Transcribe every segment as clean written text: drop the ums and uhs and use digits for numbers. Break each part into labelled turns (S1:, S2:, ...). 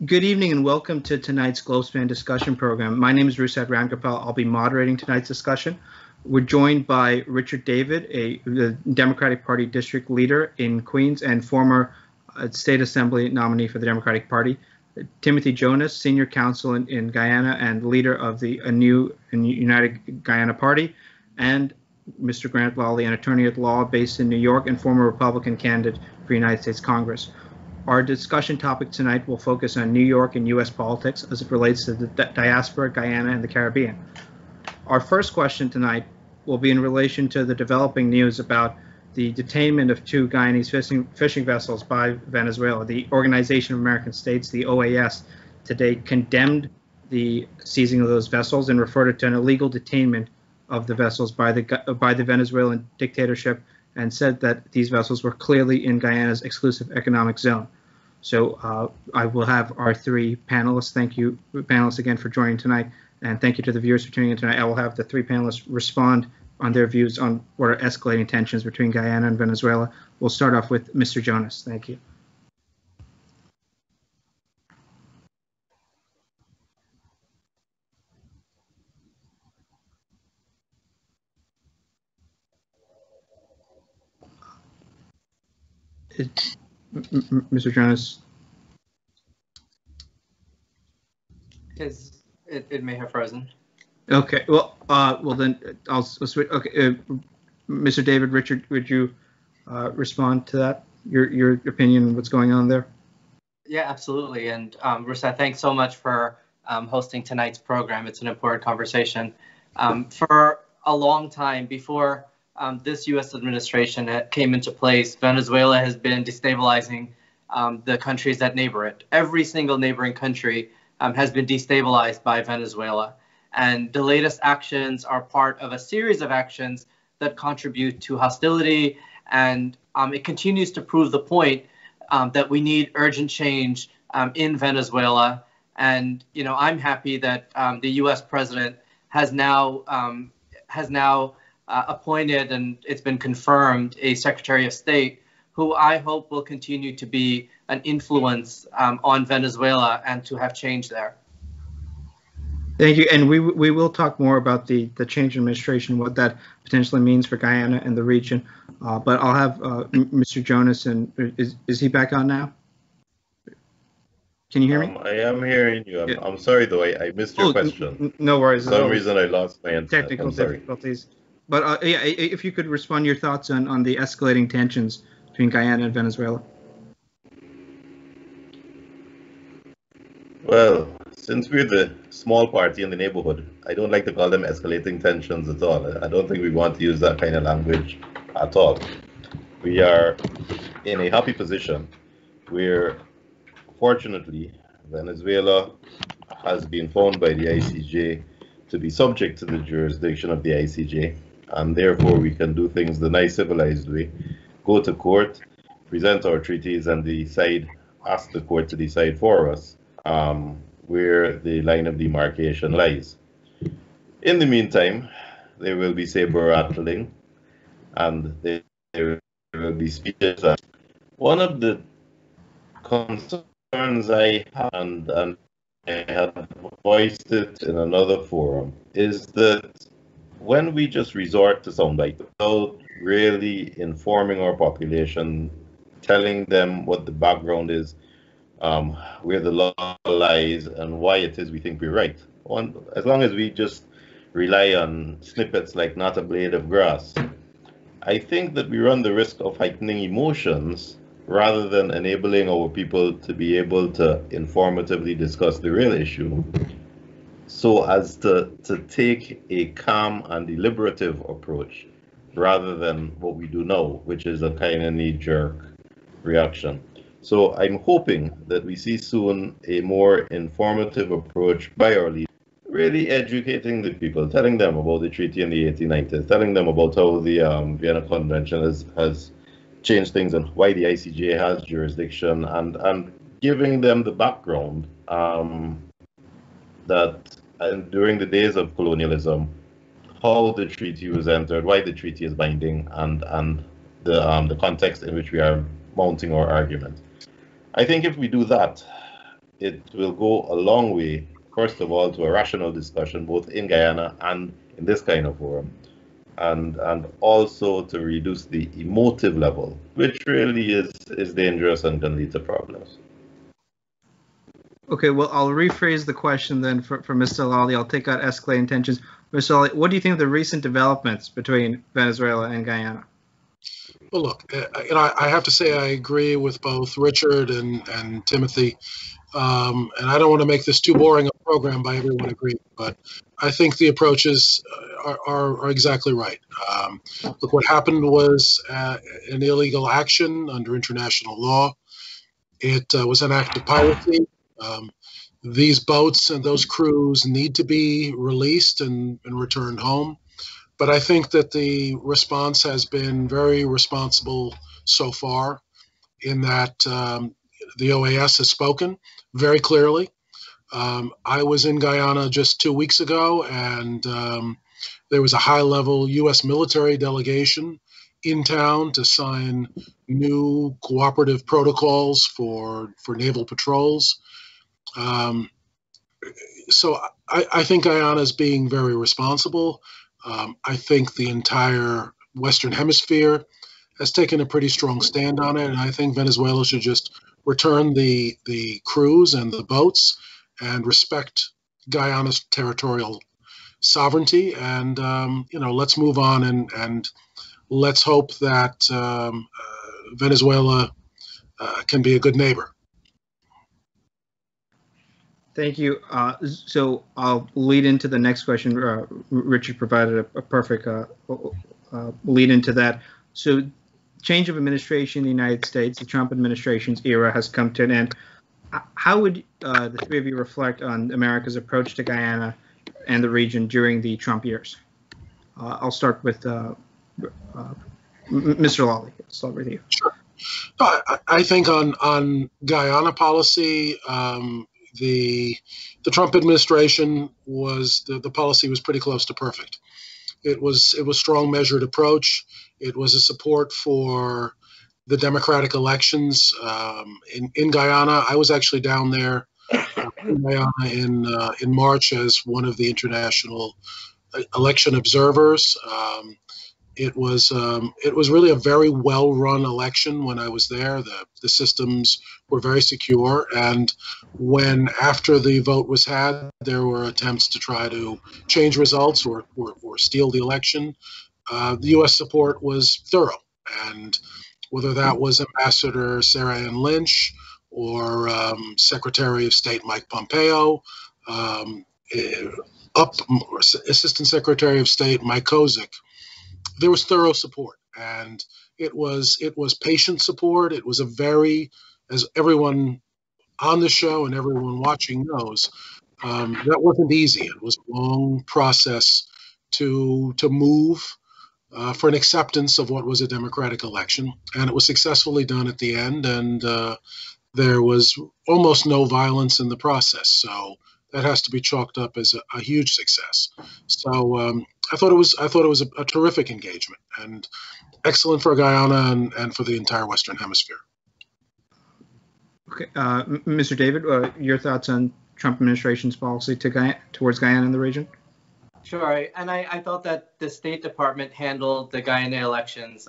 S1: Good evening and welcome to tonight's Globespan discussion program. My name is Rusat Ramgopal. I'll be moderating tonight's discussion. We're joined by Richard David, the Democratic Party district leader in Queens and former State Assembly nominee for the Democratic Party, Timothy Jonas, senior counsel in Guyana and leader of the new United Guyana Party, and Mr. Grant Lally, an attorney at law based in New York and former Republican candidate for United States Congress. Our discussion topic tonight will focus on New York and U.S. politics as it relates to the diaspora, Guyana, and the Caribbean. Our first question tonight will be in relation to the developing news about the detainment of two Guyanese fishing vessels by Venezuela. The Organization of American States, the OAS, today condemned the seizing of those vessels and referred it to an illegal detainment of the vessels by the Venezuelan dictatorship, and said that these vessels were clearly in Guyana's exclusive economic zone. So I will have our three panelists. Thank you, panelists, again for joining tonight, and thank you to the viewers for tuning in tonight. I will have the three panelists respond on their views on what are escalating tensions between Guyana and Venezuela. We'll start off with Mr. Jonas. Thank you. Mr. Jonas.
S2: It may have frozen.
S1: Okay. Well, then I'll switch. Okay, Mr. David, Richard, would you respond to that? Your opinion, what's going on there?
S2: Yeah, absolutely. And Rusat, thanks so much for hosting tonight's program. It's an important conversation. For a long time before this U.S. administration came into place, Venezuela has been destabilizing the countries that neighbor it. Every single neighboring country has been destabilized by Venezuela. And the latest actions are part of a series of actions that contribute to hostility. And it continues to prove the point that we need urgent change in Venezuela. And, you know, I'm happy that the U.S. president has now appointed, and it's been confirmed, a Secretary of State who I hope will continue to be an influence on Venezuela and to have change there.
S1: Thank you, and we will talk more about the change in administration, what that potentially means for Guyana and the region. But I'll have Mr. Jonas, and is he back on now? Can you hear me?
S3: I am hearing you. I'm sorry though, I missed your question.
S1: No worries.
S3: For some reason I lost my internet.
S1: Technical difficulties. But yeah, if you could respond your thoughts on the escalating tensions between Guyana and Venezuela.
S3: Well, since we're the small party in the neighborhood, I don't like to call them escalating tensions at all. I don't think we want to use that kind of language at all. We are in a happy position where, fortunately, Venezuela has been found by the ICJ to be subject to the jurisdiction of the ICJ, and therefore we can do things the nice civilized way, go to court, present our treaties, and ask the court to decide for us where the line of demarcation lies. In the meantime, there will be saber rattling, and there will be speeches. One of the concerns I have, and I have voiced it in another forum, is that when we just resort to soundbite without really informing our population, telling them what the background is, where the law lies, and why it is we think we're right. As long as we just rely on snippets like "not a blade of grass," I think that we run the risk of heightening emotions rather than enabling our people to be able to informatively discuss the real issue, so as to take a calm and deliberative approach rather than what we do now, which is a kind of knee-jerk reaction. So I'm hoping that we see soon a more informative approach by our leaders, really educating the people, telling them about the treaty in the 1890s, telling them about how the Vienna Convention has changed things and why the ICJ has jurisdiction, and giving them the background that during the days of colonialism, how the treaty was entered, why the treaty is binding, and the context in which we are mounting our argument. I think if we do that, it will go a long way, first of all, to a rational discussion, both in Guyana and in this kind of forum, and also to reduce the emotive level, which really is dangerous and can lead to problems.
S1: Okay, well, I'll rephrase the question then for Mr. Lally. I'll take out escalating tensions. Mr. Lally, what do you think of the recent developments between Venezuela and Guyana?
S4: Well, look, I have to say I agree with both Richard and Timothy. And I don't want to make this too boring a program by everyone agreeing, but I think the approaches are exactly right. Look, what happened was an illegal action under international law. It was an act of piracy. These boats and those crews need to be released and returned home. But I think that the response has been very responsible so far, in that the OAS has spoken very clearly. I was in Guyana just 2 weeks ago, and there was a high-level U.S. military delegation in town to sign new cooperative protocols for naval patrols. So I think Guyana is being very responsible. I think the entire Western Hemisphere has taken a pretty strong stand on it, and I think Venezuela should just return the crews and the boats and respect Guyana's territorial sovereignty. And let's move on and let's hope that Venezuela can be a good neighbor.
S1: Thank you. So I'll lead into the next question. Richard provided a perfect lead into that. So change of administration in the United States, the Trump administration's era has come to an end. How would the three of you reflect on America's approach to Guyana and the region during the Trump years? I'll start with Mr. Lally. I'll start with you.
S4: Sure. I think on Guyana policy, the Trump administration was the policy was pretty close to perfect. It was strong, measured approach. It was a support for the democratic elections in Guyana. I was actually down there in Guyana in March as one of the international election observers. It was really a very well-run election when I was there. The systems were very secure, and when after the vote was had, there were attempts to try to change results or steal the election. The U.S. support was thorough, and whether that was Ambassador Sarah Ann Lynch or Secretary of State Mike Pompeo, Assistant Secretary of State Mike Kozik, there was thorough support, and it was patient support. It was a very, as everyone on the show and everyone watching knows, that wasn't easy. It was a long process to move for an acceptance of what was a democratic election, and it was successfully done at the end, and there was almost no violence in the process. So that has to be chalked up as a huge success. So I thought it was a terrific engagement and excellent for Guyana and for the entire Western Hemisphere.
S1: Okay, Mr. David, your thoughts on Trump administration's policy towards Guyana and the region?
S2: Sure, and I thought that the State Department handled the Guyana elections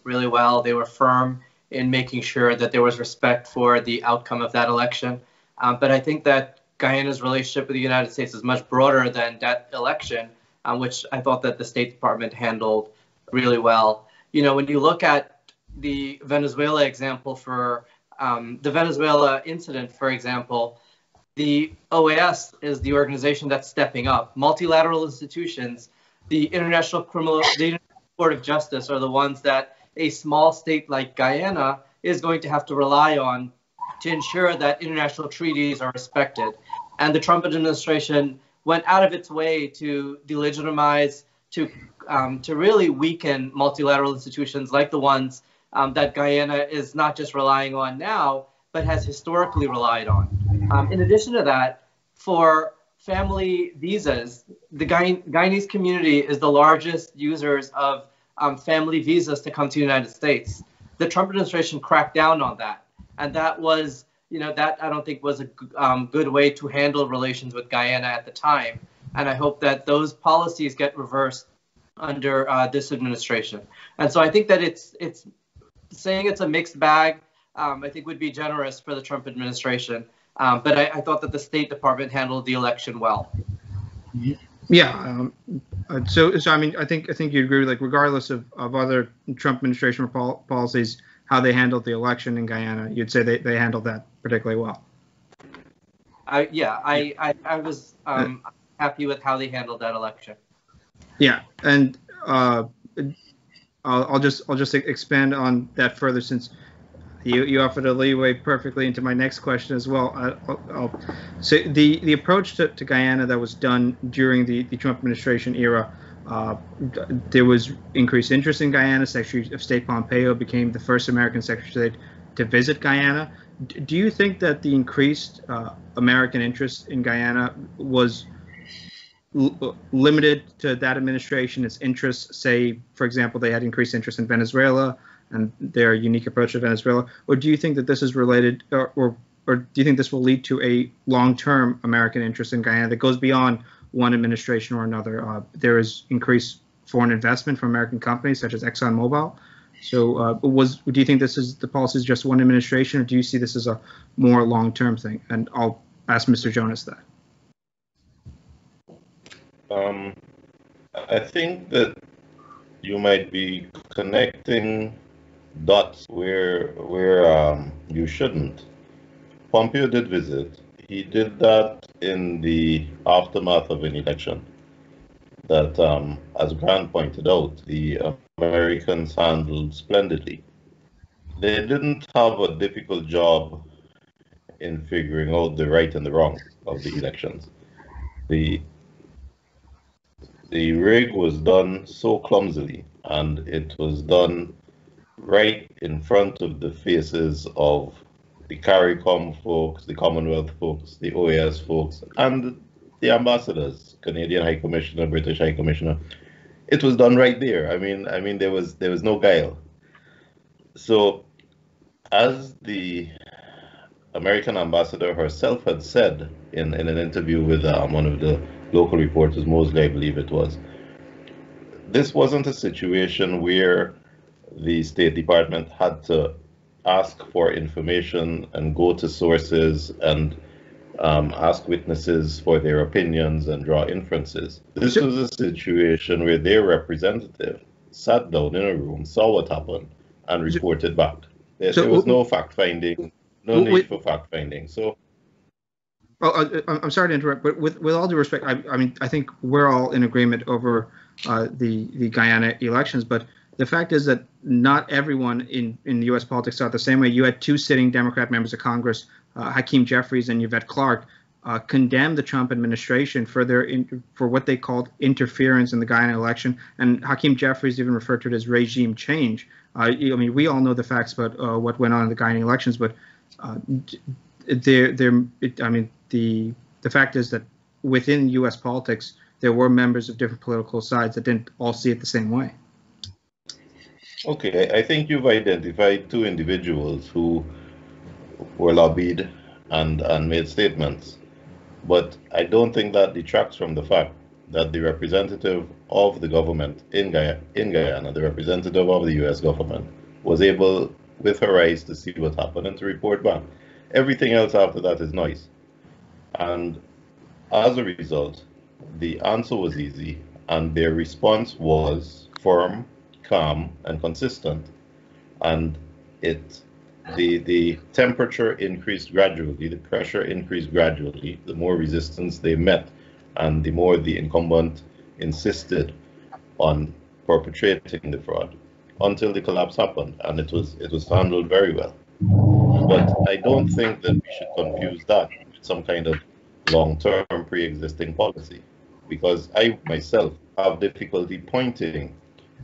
S2: really well. They were firm in making sure that there was respect for the outcome of that election. But I think that Guyana's relationship with the United States is much broader than that election, which I thought that the State Department handled really well. You know, when you look at the Venezuela example for the Venezuela incident, for example, the OAS is the organization that's stepping up. Multilateral institutions, the International Court of Justice are the ones that a small state like Guyana is going to have to rely on to ensure that international treaties are respected. And the Trump administration went out of its way to delegitimize, to really weaken multilateral institutions like the ones that Guyana is not just relying on now, but has historically relied on. In addition to that, for family visas, the Guyanese community is the largest users of family visas to come to the United States. The Trump administration cracked down on that. And that was that I don't think was a good way to handle relations with Guyana at the time. And I hope that those policies get reversed under this administration. And so I think that it's saying it's a mixed bag, I think would be generous for the Trump administration. But I thought that the State Department handled the election well.
S1: Yeah. So I mean, I think you agree. Like, regardless of other Trump administration policies, how they handled the election in Guyana, you'd say they handled that particularly well.
S2: I was happy with how they handled that election.
S1: Yeah, and I'll just expand on that further, since you offered a leeway perfectly into my next question as well. I'll say the approach to Guyana that was done during the Trump administration era, there was increased interest in Guyana. Secretary of State Pompeo became the first American Secretary of State to visit Guyana. Do you think that the increased American interest in Guyana was limited to that administration, its interests? Say, for example, they had increased interest in Venezuela and their unique approach to Venezuela, or do you think that this is related, or do you think this will lead to a long-term American interest in Guyana that goes beyond one administration or another? There is increased foreign investment from American companies such as ExxonMobil. So do you think the policy is just one administration, or do you see this as a more long-term thing? And I'll ask Mr. Jonas that.
S3: I think that you might be connecting dots where you shouldn't. Pompeo did visit. He did that in the aftermath of an election that, as Grant pointed out, the Americans handled splendidly. They didn't have a difficult job in figuring out the right and the wrong of the elections. The rig was done so clumsily, and it was done right in front of the faces of the CARICOM folks, the Commonwealth folks, the OAS folks, and the ambassadors, Canadian High Commissioner, British High Commissioner. It was done right there. I mean, there was no guile. So, as the American ambassador herself had said in an interview with one of the local reporters, Mosley, I believe it was, this wasn't a situation where the State Department had to ask for information and go to sources and ask witnesses for their opinions and draw inferences. This was a situation where their representative sat down in a room, saw what happened, and reported back. There was no fact-finding, no need for fact-finding. So,
S1: I'm sorry to interrupt, but with all due respect, I mean, I think we're all in agreement over the Guyana elections, but the fact is that not everyone in U.S. politics thought the same way. You had two sitting Democrat members of Congress, Hakeem Jeffries and Yvette Clarke, condemn the Trump administration for what they called interference in the Guyana election, and Hakeem Jeffries even referred to it as regime change. I mean, we all know the facts about what went on in the Guyana elections, but the fact is that within U.S. politics, there were members of different political sides that didn't all see it the same way.
S3: Okay, I think you've identified two individuals who were lobbied and made statements, but I don't think that detracts from the fact that the representative of the government in Guyana, the representative of the U.S. government, was able, with her eyes, to see what happened and to report back. Everything else after that is noise. And as a result, the answer was easy, and their response was firm, calm, and consistent. And the temperature increased gradually, the pressure increased gradually, the more resistance they met, and the more the incumbent insisted on perpetrating the fraud, until the collapse happened, and it was handled very well. But I don't think that we should confuse that with some kind of long-term pre-existing policy, because I myself have difficulty pointing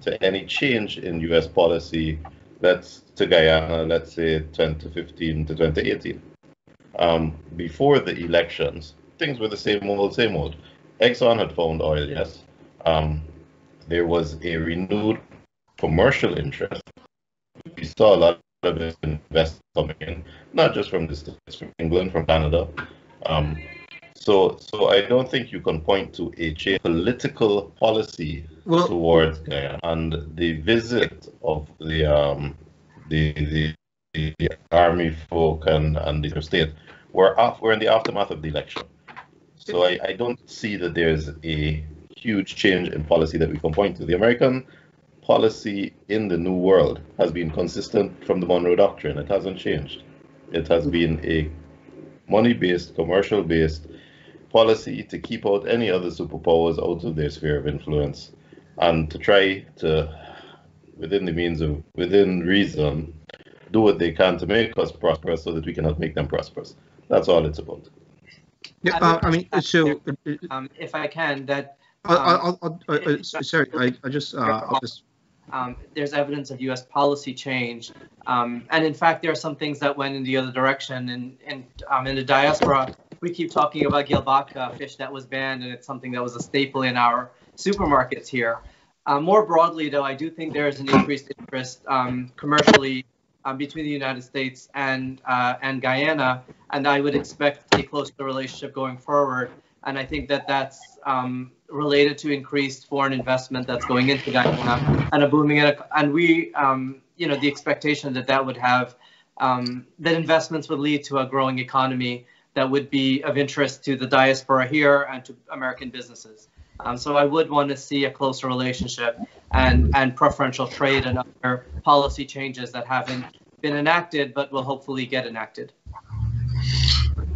S3: to any change in U.S. policy to Guyana, let's say 2015 to 2018. Before the elections, things were the same old. Exxon had found oil, yes. There was a renewed commercial interest. We saw a lot of investors coming in, not just from the States, from England, from Canada. So I don't think you can point to a change political policy towards Guyana. And the visit of the army folk and the state we're in the aftermath of the election. So I don't see that there's a huge change in policy that we can point to. The American policy in the New World has been consistent from the Monroe Doctrine. It hasn't changed. It has been a money-based, commercial-based policy to keep out any other superpowers out of their sphere of influence and to try to, within reason, do what they can to make us prosperous so that we can help make them prosperous. That's all it's about.
S2: Yeah, if I can, that there's evidence of U.S. policy change, and in fact, there are some things that went in the other direction. In the diaspora, we keep talking about gilbaca fish that was banned, and it's something that was a staple in our supermarkets here. More broadly, though, I do think there is an increased interest commercially between the United States and Guyana, and I would expect a closer relationship going forward. And I think that that's related to increased foreign investment that's going into Guyana and a booming, and we, the expectation that would have, that investments would lead to a growing economy that would be of interest to the diaspora here and to American businesses. So I would want to see a closer relationship and preferential trade and other policy changes that haven't been enacted but will hopefully get enacted.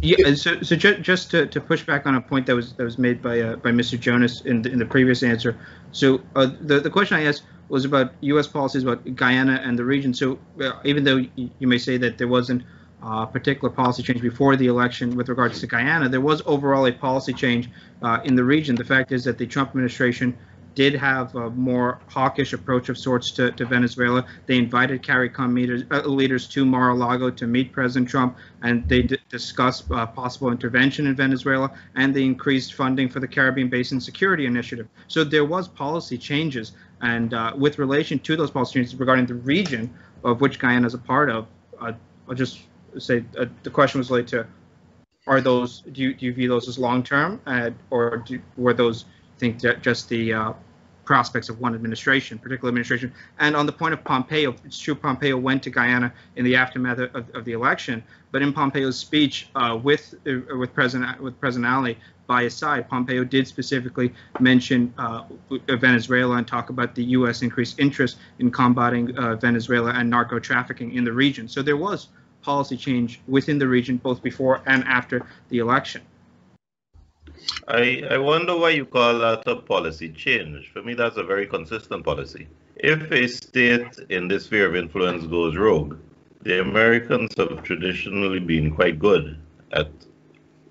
S1: Yeah, so just to push back on a point that was made by Mr. Jonas in the previous answer. So the question I asked was about U.S. policies about Guyana and the region. So even though you may say that there wasn't a particular policy change before the election with regards to Guyana, there was overall a policy change in the region. The fact is that the Trump administration did have a more hawkish approach of sorts to Venezuela. They invited CARICOM leaders to Mar-a-Lago to meet President Trump, and they discussed possible intervention in Venezuela, and they increased funding for the Caribbean Basin Security Initiative. So there was policy changes, and with relation to those policy changes regarding the region of which Guyana is a part of, I'll just say the question was related to, are those, do you view those as long-term, or were those, think that just the prospects of one administration, particular administration? And on the point of Pompeo, it's true Pompeo went to Guyana in the aftermath of the election, but in Pompeo's speech with President Lally by his side, Pompeo did specifically mention Venezuela and talk about the U.S. increased interest in combating Venezuela and narco trafficking in the region. So there was policy change within the region both before and after the election.
S3: I wonder why you call that a policy change. For me, that's a very consistent policy. If a state in this sphere of influence goes rogue, the Americans have traditionally been quite good at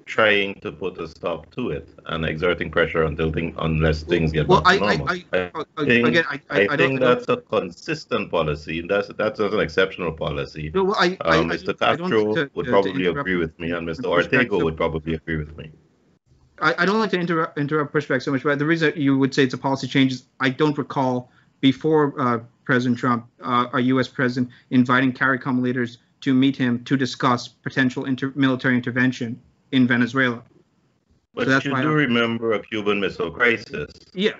S3: trying to put a stop to it and exerting pressure unless things get back to normal. I think that's a consistent policy. That's an exceptional policy.
S1: No,
S3: Mr. Castro would probably agree with me, and Mr. Ortega would probably agree with me.
S1: I don't like to interrupt pushback so much, but the reason you would say it's a policy change is I don't recall before President Trump, our U.S. president, inviting CARICOM leaders to meet him to discuss potential military intervention in Venezuela.
S3: But so you do remember a Cuban Missile Crisis.
S1: Yeah.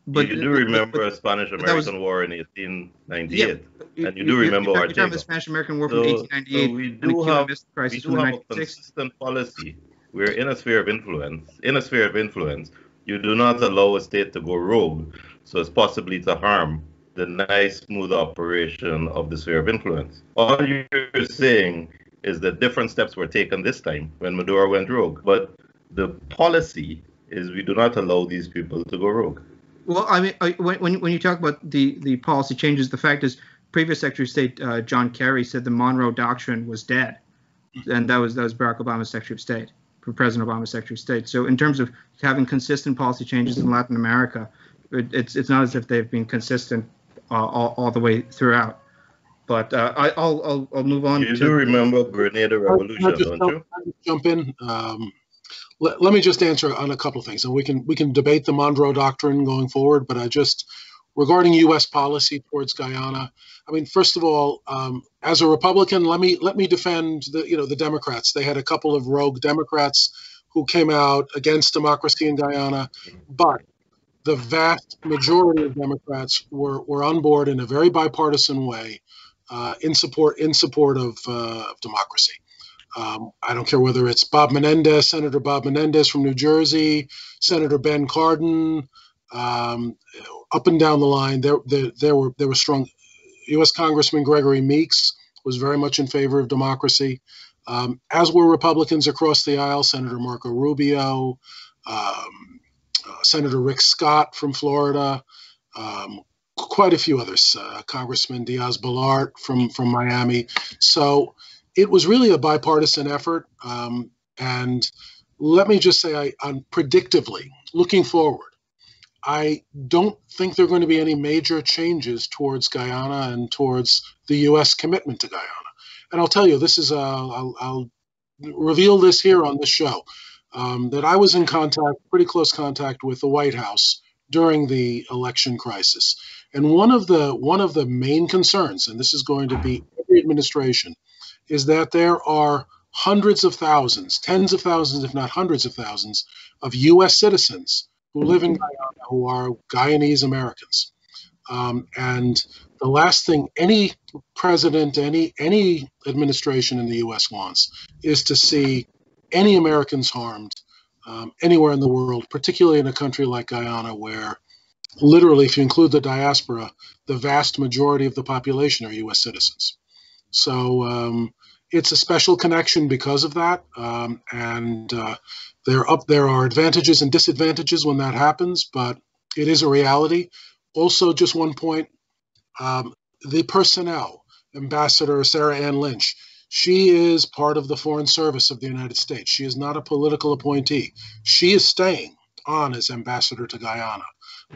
S1: But
S3: you do remember a Spanish-American War in 1898. Yeah, and you do remember Ortega.
S1: The Spanish-American War from 1898
S3: so we
S1: and the Cuban Missile Crisis from 1960.
S3: A consistent policy. We're in a sphere of influence. In a sphere of influence, you do not allow a state to go rogue so as possibly to harm the nice, smooth operation of the sphere of influence. All you're saying is that different steps were taken this time when Maduro went rogue. But the policy is we do not allow these people to go rogue.
S1: Well, I mean, when you talk about the policy changes, the fact is previous Secretary of State John Kerry said the Monroe Doctrine was dead. And that was Barack Obama's Secretary of State. For President Obama's Secretary of State. So in terms of having consistent policy changes in Latin America, it's not as if they've been consistent all the way throughout. But I'll move on.
S3: You do remember Grenada Revolution, don't you?
S4: Jump in. Let me just answer on a couple of things, and we can debate the Monroe Doctrine going forward. But I just regarding U.S. policy towards Guyana. I mean, first of all, as a Republican, let me defend the Democrats. They had a couple of rogue Democrats who came out against democracy in Guyana, but the vast majority of Democrats were on board in a very bipartisan way in support of democracy. I don't care whether it's Senator Bob Menendez from New Jersey, Senator Ben Cardin, up and down the line. There were strong. U.S. Congressman Gregory Meeks was very much in favor of democracy, as were Republicans across the aisle. Senator Marco Rubio, Senator Rick Scott from Florida, quite a few others. Congressman Diaz-Balart from Miami. So it was really a bipartisan effort. And let me just say, predictively, looking forward, I don't think there are going to be any major changes towards Guyana and towards the U.S. commitment to Guyana. And I'll tell you, this is I'll reveal this here on this show, that I was in pretty close contact with the White House during the election crisis. And one of the main concerns, and this is going to be every administration, is that there are hundreds of thousands, tens of thousands, if not hundreds of thousands, of U.S. citizens who live in Guyana who are Guyanese Americans. And the last thing any president, any administration in the U.S. wants is to see any Americans harmed anywhere in the world, particularly in a country like Guyana, where literally, if you include the diaspora, the vast majority of the population are U.S. citizens. So it's a special connection because of that, and there are advantages and disadvantages when that happens, but it is a reality. Also, just one point, the personnel, Ambassador Sarah Ann Lynch, she is part of the Foreign Service of the United States. She is not a political appointee. She is staying on as ambassador to Guyana.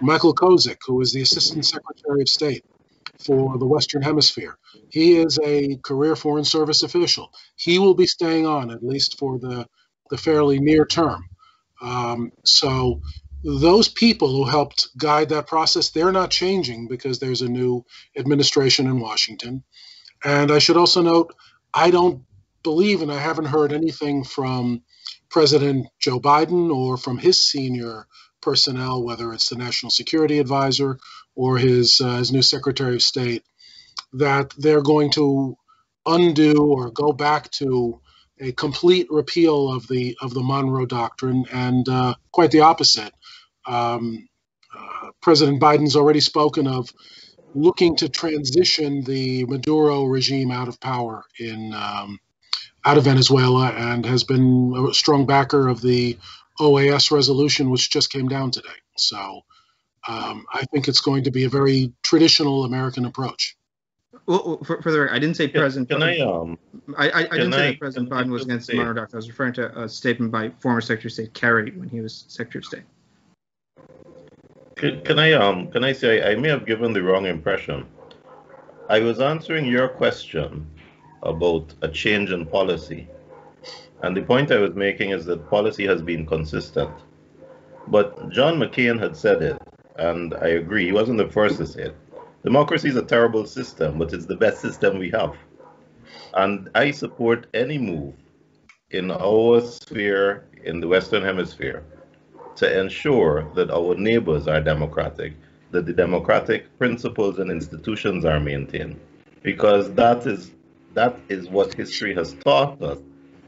S4: Michael Kozik, who is the Assistant Secretary of State for the Western Hemisphere, he is a career Foreign Service official. He will be staying on, at least for the fairly near term. So those people who helped guide that process, they're not changing because there's a new administration in Washington. And I should also note, I don't believe, and I haven't heard anything from President Joe Biden or from his senior personnel, whether it's the National Security Advisor or his new Secretary of State, that they're going to undo or go back to a complete repeal of the Monroe Doctrine, and quite the opposite. President Biden's already spoken of looking to transition the Maduro regime out of power out of Venezuela, and has been a strong backer of the OAS resolution, which just came down today. So I think it's going to be a very traditional American approach.
S1: Well, for the record, I didn't say President.
S3: Can I
S1: didn't say that President Biden was against the Monroe Doctrine. I was referring to a statement by former Secretary of State Kerry when he was Secretary of State.
S3: Can I say I may have given the wrong impression? I was answering your question about a change in policy, and the point I was making is that policy has been consistent. But John McCain had said it, and I agree. He wasn't the first to say it. Democracy is a terrible system, but it's the best system we have. And I support any move in our sphere in the Western Hemisphere to ensure that our neighbors are democratic, that the democratic principles and institutions are maintained. Because that is what history has taught us,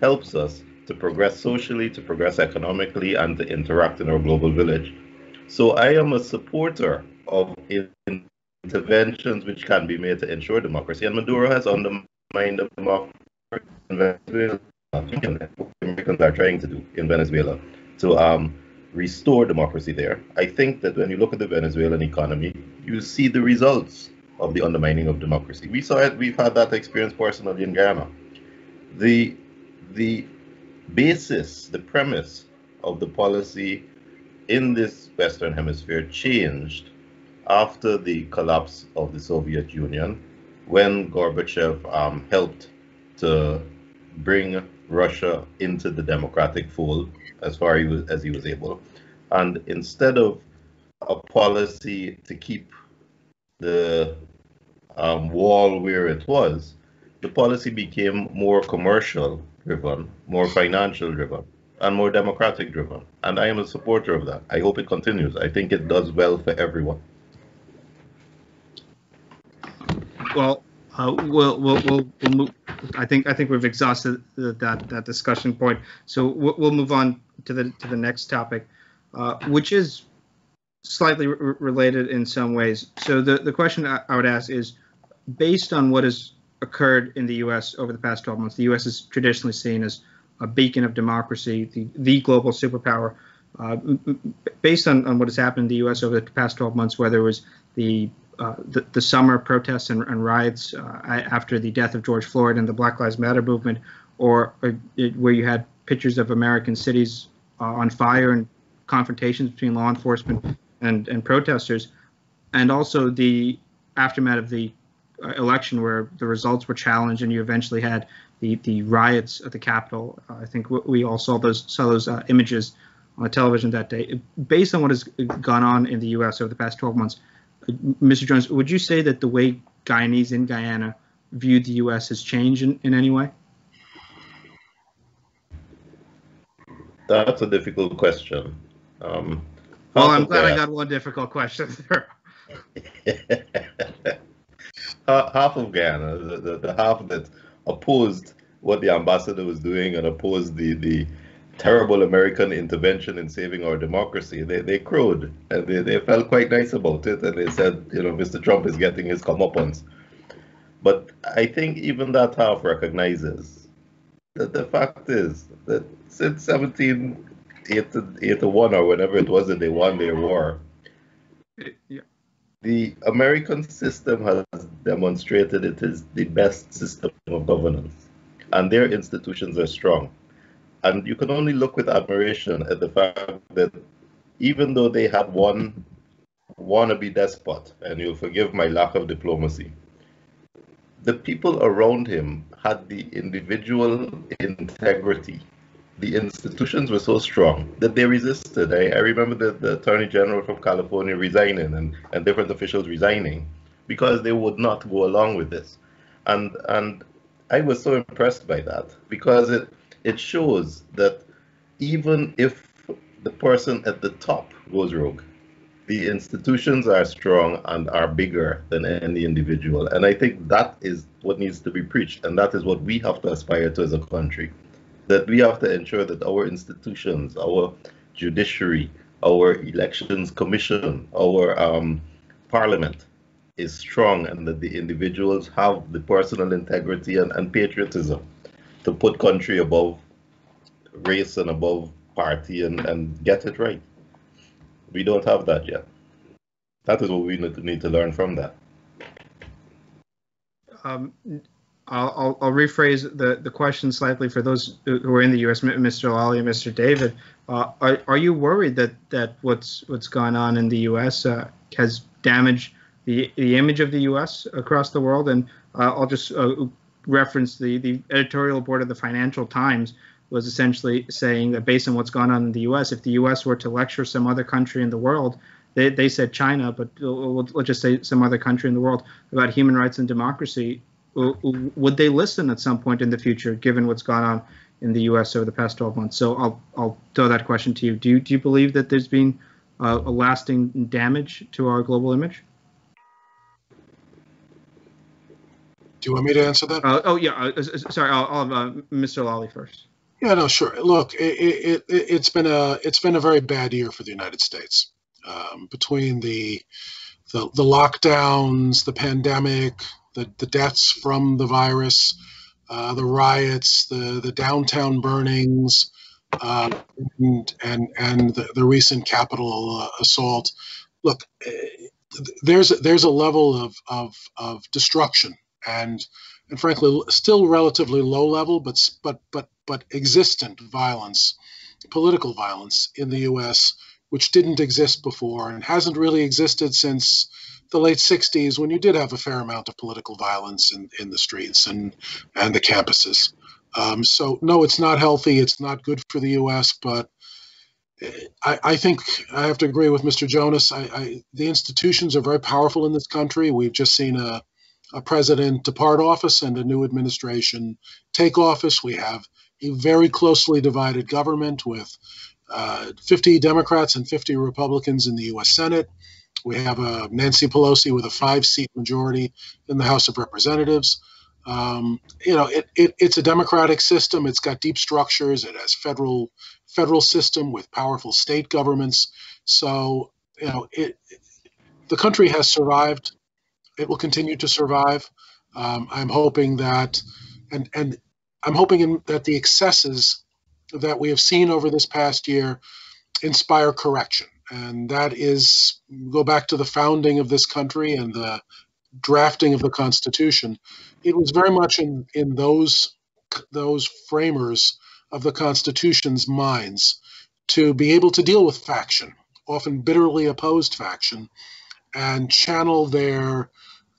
S3: helps us to progress socially, to progress economically, and to interact in our global village. So I am a supporter of interventions which can be made to ensure democracy. And Maduro has undermined democracy in Venezuela. Americans are trying to do in Venezuela to restore democracy there. I think that when you look at the Venezuelan economy, you see the results of the undermining of democracy. We saw it. We've had that experience personally in Guyana. The basis, the premise of the policy in this Western Hemisphere changed after the collapse of the Soviet Union, when Gorbachev helped to bring Russia into the democratic fold as far as he was able. And instead of a policy to keep the wall where it was, the policy became more commercial driven, more financial driven, and more democratic driven. And I am a supporter of that. I hope it continues. I think it does well for everyone.
S1: Well, we'll move. I think we've exhausted that discussion point. So we'll move on to the next topic, which is slightly related in some ways. So the question I would ask is, based on what has occurred in the U.S. over the past 12 months, the U.S. is traditionally seen as a beacon of democracy, the global superpower. Based on what has happened in the U.S. over the past 12 months, whether it was the summer protests and riots after the death of George Floyd and the Black Lives Matter movement, or where you had pictures of American cities on fire and confrontations between law enforcement and protesters, and also the aftermath of the election where the results were challenged and you eventually had the riots at the Capitol. I think we all saw those images on television that day. Based on what has gone on in the U.S. over the past 12 months, Mr. Jones, would you say that the way Guyanese in Guyana view the U.S. has changed in any way?
S3: That's a difficult question.
S1: Well, I'm glad I got one difficult question there.
S3: Half of Guyana, the half that opposed what the ambassador was doing and opposed the terrible American intervention in saving our democracy, they crowed and they felt quite nice about it, and they said, Mr. Trump is getting his comeuppance. But I think even that half recognizes that the fact is that since 1781 or whenever it was that they won their war,
S1: yeah,
S3: the American system has demonstrated it is the best system of governance, and their institutions are strong. And you can only look with admiration at the fact that even though they had one wannabe despot, and you'll forgive my lack of diplomacy, the people around him had the individual integrity. The institutions were so strong that they resisted. I remember the Attorney General from California resigning and different officials resigning because they would not go along with this. And I was so impressed by that because it shows that even if the person at the top goes rogue, the institutions are strong and are bigger than any individual. And I think that is what needs to be preached. And that is what we have to aspire to as a country. That we have to ensure that our institutions, our judiciary, our elections commission, our parliament is strong, and that the individuals have the personal integrity and patriotism to put country above race and above party and get it right. We don't have that yet. That is what we need to learn from that.
S1: I'll rephrase the question slightly for those who are in the U.S., Mr. Lally and Mr. David. Are you worried that what's gone on in the U.S. Has damaged the image of the U.S. across the world? And I'll just reference the editorial board of the Financial Times was essentially saying that based on what's gone on in the U.S., if the U.S. were to lecture some other country in the world, they said China, but let's just say some other country in the world about human rights and democracy, would they listen at some point in the future, given what's gone on in the U.S. over the past 12 months? So I'll throw that question to you. Do you believe that there's been a lasting damage to our global image?
S4: Do you want me to answer that?
S1: Sorry. I'll have Mr. Lally first.
S4: Yeah, no, sure. Look, it's been a very bad year for the United States. Between the lockdowns, the pandemic, the deaths from the virus, the riots, the downtown burnings, and the recent Capitol assault. Look, there's a level of destruction and frankly still relatively low level, but existent violence, political violence in the U.S. which didn't exist before and hasn't really existed since the late 60s, when you did have a fair amount of political violence in the streets and the campuses. So no, it's not healthy. It's not good for the U.S., but I think I have to agree with Mr. Jonas. The institutions are very powerful in this country. We've just seen a president depart office and a new administration take office. We have a very closely divided government with 50 Democrats and 50 Republicans in the U.S. Senate. We have Nancy Pelosi with a 5-seat majority in the House of Representatives. It's a democratic system. It's got deep structures. It has federal system with powerful state governments. So, the country has survived. It will continue to survive. I'm hoping that, and I'm hoping that the excesses that we have seen over this past year inspire correction. And that is, go back to the founding of this country and the drafting of the Constitution. It was very much in those framers of the Constitution's minds to be able to deal with faction, often bitterly opposed faction, and channel their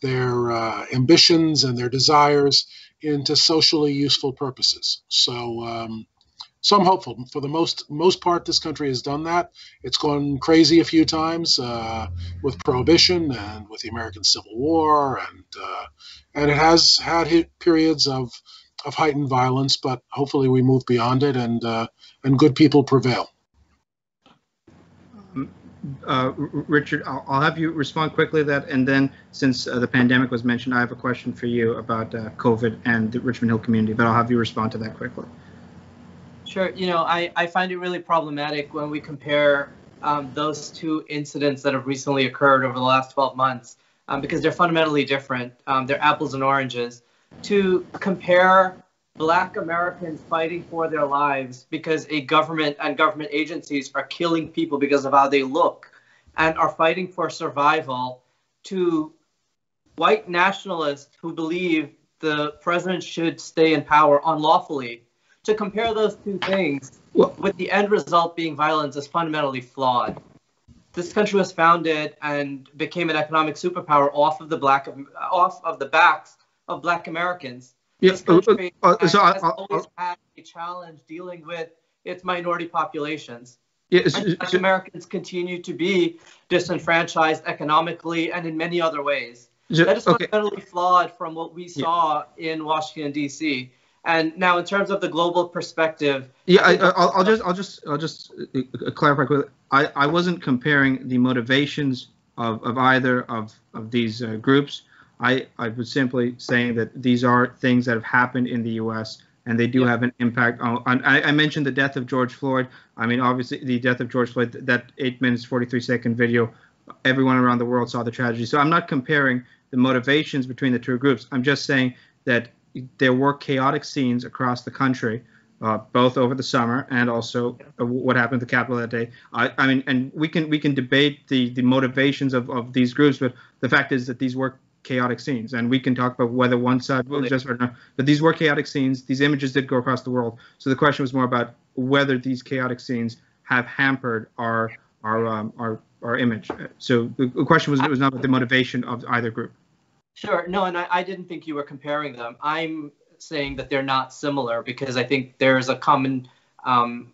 S4: ambitions and their desires into socially useful purposes. So I'm hopeful. For the most part, this country has done that. It's gone crazy a few times with Prohibition and with the American Civil War, and it has had periods of heightened violence. But hopefully, we move beyond it, and good people prevail.
S1: Richard, I'll have you respond quickly to that, and then since the pandemic was mentioned, I have a question for you about COVID and the Richmond Hill community. But I'll have you respond to that quickly.
S2: Sure. I find it really problematic when we compare those two incidents that have recently occurred over the last 12 months because they're fundamentally different. They're apples and oranges. To compare Black Americans fighting for their lives because a government and government agencies are killing people because of how they look and are fighting for survival, to white nationalists who believe the president should stay in power unlawfully, to compare those two things with the end result being violence is fundamentally flawed. This country was founded and became an economic superpower off of the backs of Black Americans. This country has always had a challenge dealing with its minority populations. Black Americans continue to be disenfranchised economically and in many other ways. That is fundamentally flawed from what we saw in Washington, D.C. And now, in terms of the global perspective,
S1: I'll just clarify quickly. I wasn't comparing the motivations of either of these groups. I was simply saying that these are things that have happened in the U.S. and they do have an impact on. I mentioned the death of George Floyd. I mean, obviously, the death of George Floyd, that 8 minutes 43-second video, everyone around the world saw the tragedy. So I'm not comparing the motivations between the two groups. I'm just saying that there were chaotic scenes across the country, both over the summer and also what happened at the Capitol that day. I mean, and we can debate the motivations of these groups, but the fact is that these were chaotic scenes, and we can talk about whether one side was just or not. But these were chaotic scenes. These images did go across the world. So the question was more about whether these chaotic scenes have hampered our image. So the question was not about the motivation of either group.
S2: Sure. No, and I didn't think you were comparing them. I'm saying that they're not similar because I think there's a common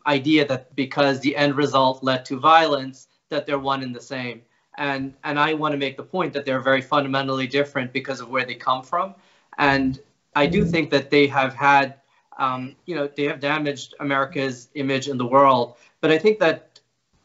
S2: idea that because the end result led to violence, that they're one and the same. And I want to make the point that they're very fundamentally different because of where they come from. And I do think that they have had, they have damaged America's image in the world. But I think that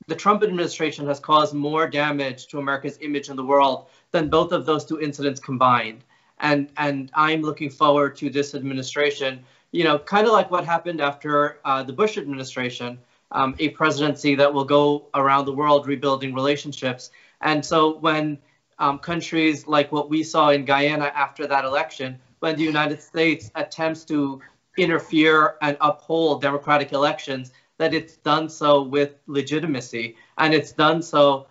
S2: the Trump administration has caused more damage to America's image in the world than both of those two incidents combined. And I'm looking forward to this administration, kind of like what happened after the Bush administration, a presidency that will go around the world rebuilding relationships. And so when countries like what we saw in Guyana after that election, when the United States attempts to interfere and uphold democratic elections, that it's done so with legitimacy, and it's done so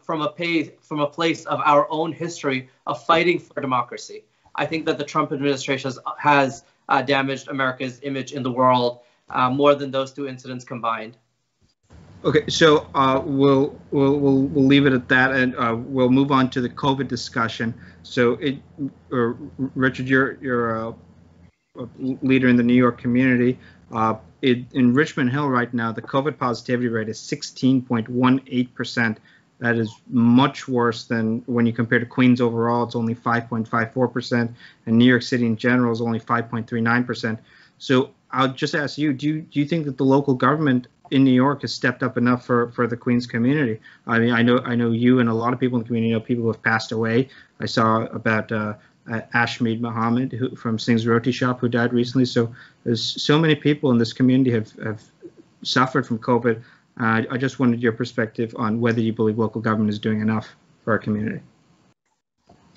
S2: from a place of our own history of fighting for democracy. I think that the Trump administration has damaged America's image in the world more than those two incidents combined.
S1: Okay, so we'll leave it at that, and we'll move on to the COVID discussion. So, Richard, you're a leader in the New York community. in Richmond Hill right now, the COVID positivity rate is 16.18%. That is much worse than when you compare to Queens overall. It's only 5.54%, and New York City in general is only 5.39%. So I'll just ask you, do you think that the local government in New York has stepped up enough for the Queens community? I mean, I know you and a lot of people in the community know people who have passed away. I saw about Ashmead Muhammad from Singh's Roti Shop who died recently. So there's so many people in this community have suffered from COVID. I just wanted your perspective on whether you believe local government is doing enough for our community.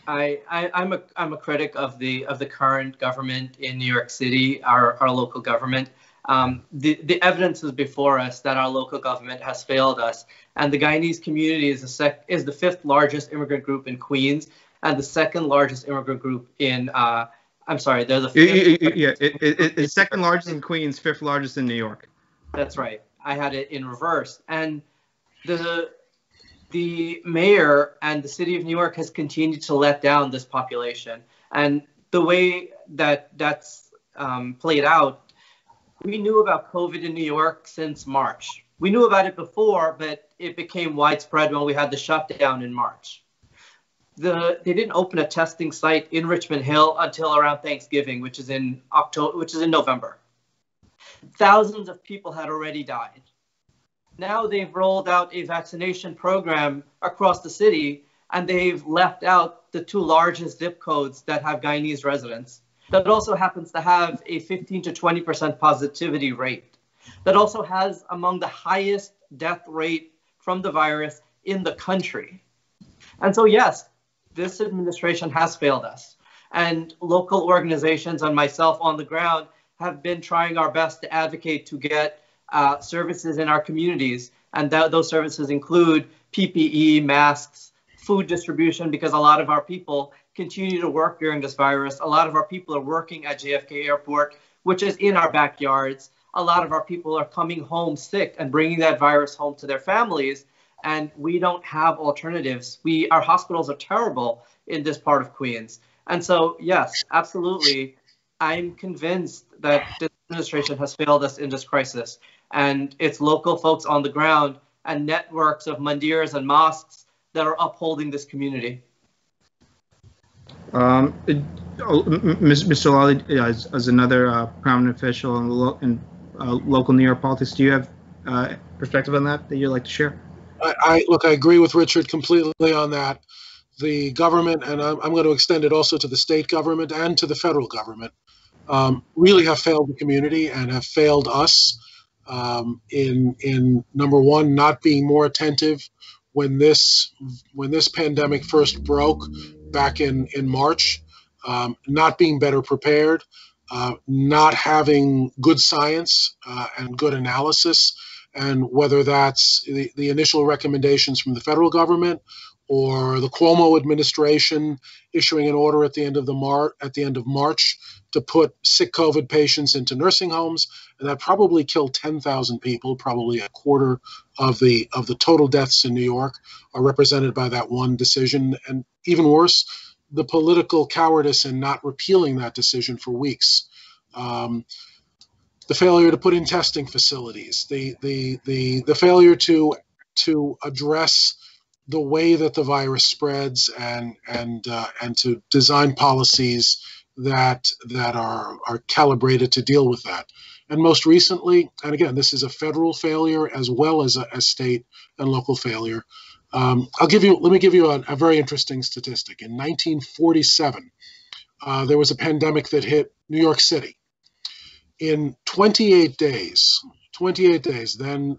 S2: I'm a critic of the current government in New York City, our local government. The evidence is before us that our local government has failed us, and the Guyanese community is the fifth largest immigrant group in Queens and the second largest immigrant group in. I'm sorry, they're the fifth.
S1: It's second largest in Queens, fifth largest in New York.
S2: That's right. I had it in reverse, and the mayor and the city of New York has continued to let down this population. And the way that's played out, we knew about COVID in New York since March. We knew about it before, but it became widespread when we had the shutdown in March. They didn't open a testing site in Richmond Hill until around Thanksgiving, which is in November. Thousands of people had already died. Now they've rolled out a vaccination program across the city, and they've left out the two largest zip codes that have Guyanese residents. That also happens to have a 15 to 20% positivity rate. That also has among the highest death rate from the virus in the country. And so, yes, this administration has failed us. And local organizations and myself on the ground have been trying our best to advocate to get services in our communities. And those services include PPE, masks, food distribution, because a lot of our people continue to work during this virus. A lot of our people are working at JFK Airport, which is in our backyards. A lot of our people are coming home sick and bringing that virus home to their families. And we don't have alternatives. Our hospitals are terrible in this part of Queens. And so, yes, absolutely, I'm convinced that this administration has failed us in this crisis. And it's local folks on the ground and networks of mandirs and mosques that are upholding this community.
S1: Mr. Lally, as another prominent official in local New York politics, do you have perspective on that you'd like to share?
S4: I agree with Richard completely on that. The government, and I'm going to extend it also to the state government and to the federal government, really have failed the community and have failed us in number one, not being more attentive when this pandemic first broke back in March, not being better prepared, not having good science and good analysis, and whether that's the initial recommendations from the federal government or the Cuomo administration issuing an order at the end of March to put sick COVID patients into nursing homes, and that probably killed 10,000 people. Probably a quarter of the total deaths in New York are represented by that one decision, and even worse, the political cowardice in not repealing that decision for weeks. The failure to put in testing facilities, the failure to address the way that the virus spreads, and to design policies that are calibrated to deal with that. And most recently, and again, this is a federal failure as well as a state and local failure. Let me give you a very interesting statistic. In 1947, there was a pandemic that hit New York City. In 28 days, then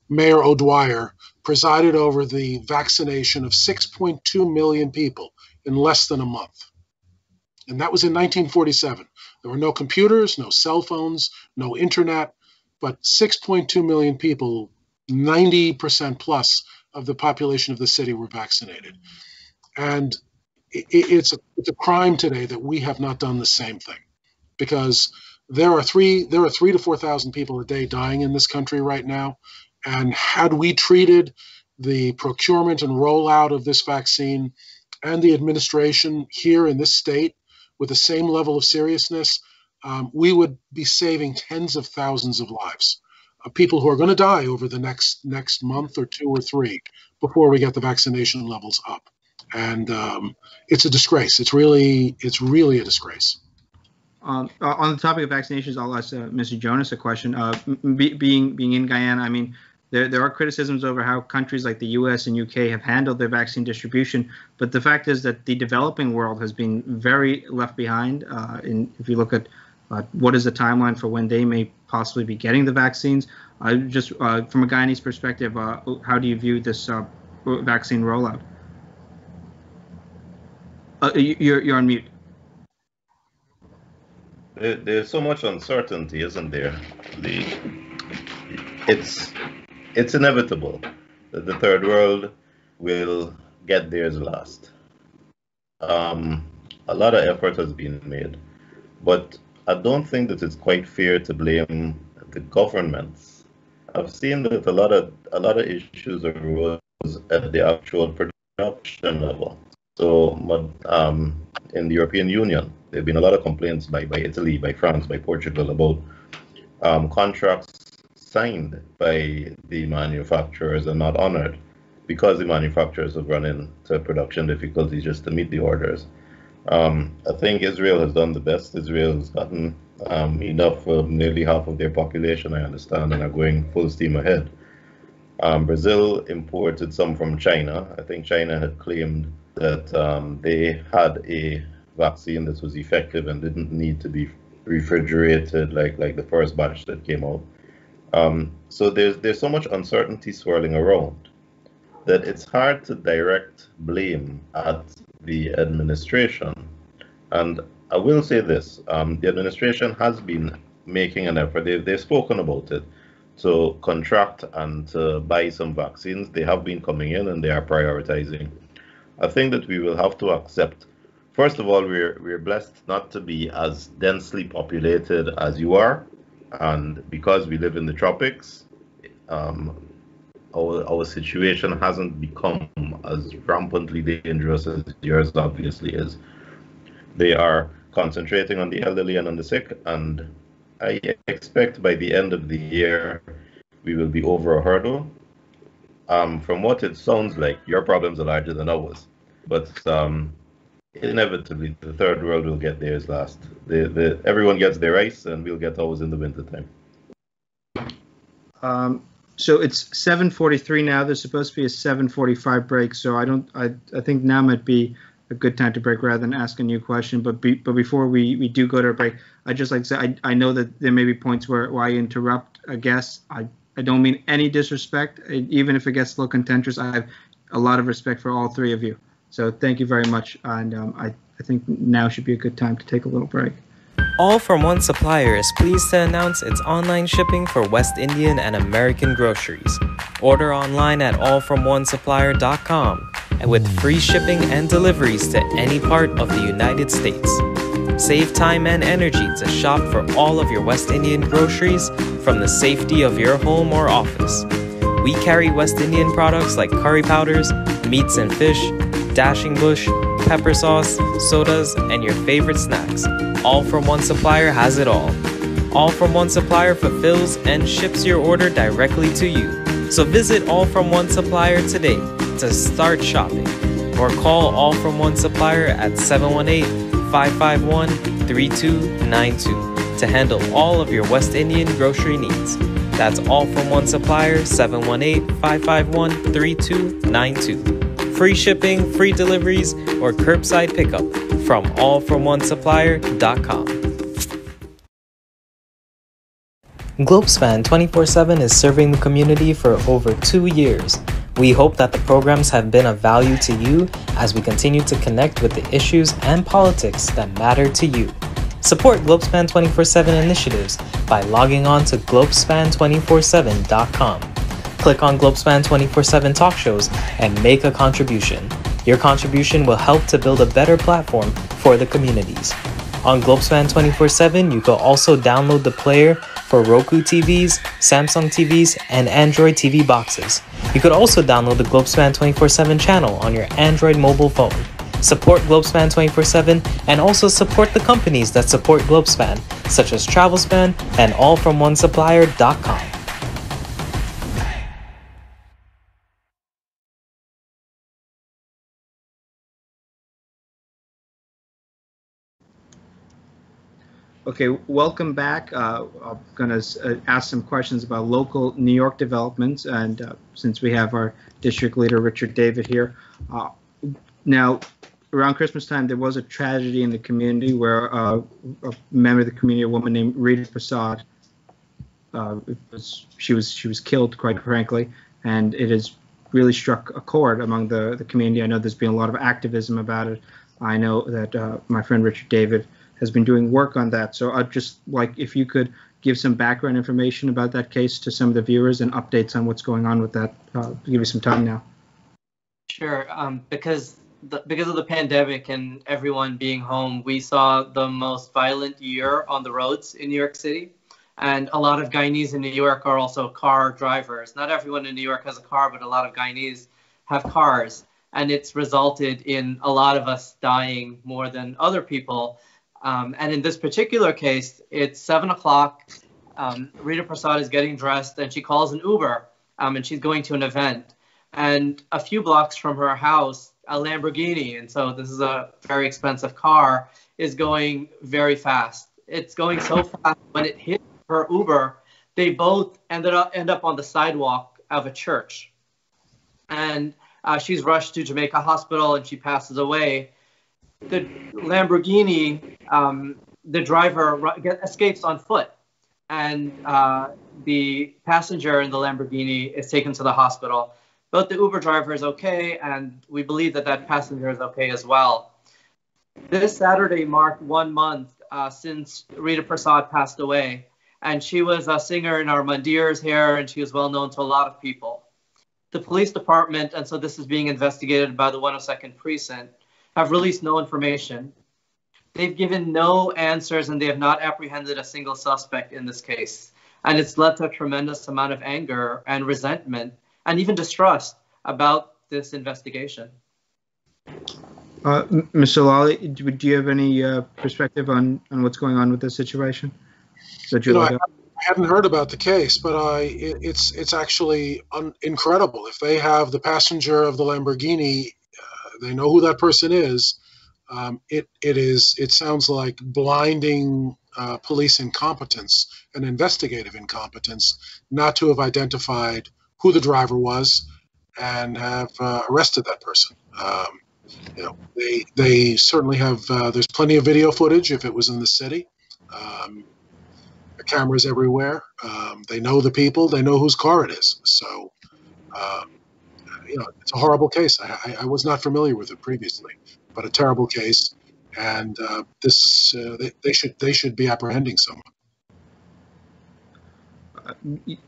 S4: Mayor O'Dwyer presided over the vaccination of 6.2 million people in less than a month. And that was in 1947. There were no computers, no cell phones, no internet, but 6.2 million people, 90% plus of the population of the city were vaccinated. And it's a crime today that we have not done the same thing, because there are 3,000 to 4,000 people a day dying in this country right now. And had we treated the procurement and rollout of this vaccine and the administration here in this state with the same level of seriousness, we would be saving tens of thousands of lives of people who are going to die over the next month or 2 or 3 before we get the vaccination levels up. And it's a disgrace. It's really a disgrace.
S1: On the topic of vaccinations, I'll ask Mr. Jonas a question. Being in Guyana, I mean, there are criticisms over how countries like the U.S. and U.K. have handled their vaccine distribution, but the fact is that the developing world has been very left behind. If you look at what is the timeline for when they may possibly be getting the vaccines, just from a Guyanese perspective, how do you view this vaccine rollout? You're on mute.
S3: There's so much uncertainty, isn't there? It's inevitable that the third world will get theirs last. A lot of effort has been made, but I don't think that it's quite fair to blame the governments. I've seen that a lot of issues arose at the actual production level. So in the European Union, there have been a lot of complaints by Italy, by France, by Portugal about contracts signed by the manufacturers and not honored because the manufacturers have run into production difficulties just to meet the orders. I think Israel has done the best. Israel has gotten enough for nearly half of their population, I understand, and are going full steam ahead. Brazil imported some from China. I think China had claimed that they had a vaccine that was effective and didn't need to be refrigerated like the first batch that came out. So there's so much uncertainty swirling around that it's hard to direct blame at the administration. And I will say this, the administration has been making an effort. They've spoken about it to contract and to buy some vaccines. They have been coming in and they are prioritizing. I think that we will have to accept, first of all, we're blessed not to be as densely populated as you are. And because we live in the tropics, our situation hasn't become as rampantly dangerous as yours obviously is. They are concentrating on the elderly and on the sick, and I expect by the end of the year we will be over a hurdle. From what it sounds like, your problems are larger than ours, but inevitably the third world will get theirs last. Everyone gets their ice, and we'll get ours in the wintertime.
S1: So it's 7:43 now. There's supposed to be a 7:45 break. So I think now might be a good time to break rather than ask a new question. But before we do go to a break, I'd just like to say I know that there may be points where I interrupt a guest. I don't mean any disrespect. Even if it gets a little contentious, I have a lot of respect for all three of you. So thank you very much. And I think now should be a good time to take a little break.
S5: All From One Supplier is pleased to announce its online shipping for West Indian and American groceries. Order online at allfromonesupplier.com and with free shipping and deliveries to any part of the United States. Save time and energy to shop for all of your West Indian groceries from the safety of your home or office. We carry West Indian products like curry powders, meats and fish, dashing bush, pepper sauce, sodas, and your favorite snacks. All From One Supplier has it all. All From One Supplier fulfills and ships your order directly to you. So visit All From One Supplier today to start shopping, or call All From One Supplier at 718-551-3292 to handle all of your West Indian grocery needs. That's All From One Supplier, 718-551-3292. Free shipping, free deliveries, or curbside pickup from allfromonesupplier.com. Globespan 24/7 is serving the community for over 2 years. We hope that the programs have been of value to you as we continue to connect with the issues and politics that matter to you. Support Globespan 24/7 initiatives by logging on to globespan247.com. Click on Globespan 24/7 talk shows and make a contribution. Your contribution will help to build a better platform for the communities. On Globespan 24/7, you can also download the player for Roku TVs, Samsung TVs, and Android TV boxes. You could also download the Globespan 24/7 channel on your Android mobile phone. support Globespan 24/7, and also support the companies that support Globespan, such as Travelspan and allfromOneSupplier.com.
S1: Okay, welcome back. I'm going to ask some questions about local New York developments, and since we have our district leader, Richard David, here. Now, around Christmas time, there was a tragedy in the community where a member of the community, a woman named Rita Prasad, she was killed, quite frankly, and it has really struck a chord among the community. I know there's been a lot of activism about it. I know that my friend Richard David has been doing work on that. So I'd just like if you could give some background information about that case to some of the viewers and updates on what's going on with that. Give you some time now.
S2: Sure. Because of the pandemic and everyone being home, we saw the most violent year on the roads in New York City. And a lot of Guyanese in New York are also car drivers. Not everyone in New York has a car, but a lot of Guyanese have cars. And it's resulted in a lot of us dying more than other people. And in this particular case, it's 7 o'clock. Rita Prasad is getting dressed and she calls an Uber and she's going to an event. And a few blocks from her house, a Lamborghini, and so this is a very expensive car, is going very fast. It's going so fast when it hit her Uber, they both end up on the sidewalk of a church. And she's rushed to Jamaica Hospital and she passes away. The Lamborghini, the driver escapes on foot, and the passenger in the Lamborghini is taken to the hospital. But the Uber driver is okay, and we believe that passenger is okay as well. This Saturday marked 1 month since Rita Prasad passed away, and she was a singer in our Mandirs here, and she was well known to a lot of people. The police department, and so this is being investigated by the 102nd Precinct, have released no information. They've given no answers and they have not apprehended a single suspect in this case. And it's led to a tremendous amount of anger and resentment and even distrust about this investigation.
S1: Mr. Lally, do you have any perspective on what's going on with this situation?
S4: I hadn't heard about the case, but it's actually incredible. If they have the passenger of the Lamborghini, they know who that person is. It sounds like blinding police incompetence and investigative incompetence not to have identified who the driver was and have arrested that person. They certainly have. There's plenty of video footage if it was in the city. The cameras everywhere. They know the people. They know whose car it is. So. It's a horrible case. I was not familiar with it previously, but a terrible case, and they should be apprehending someone.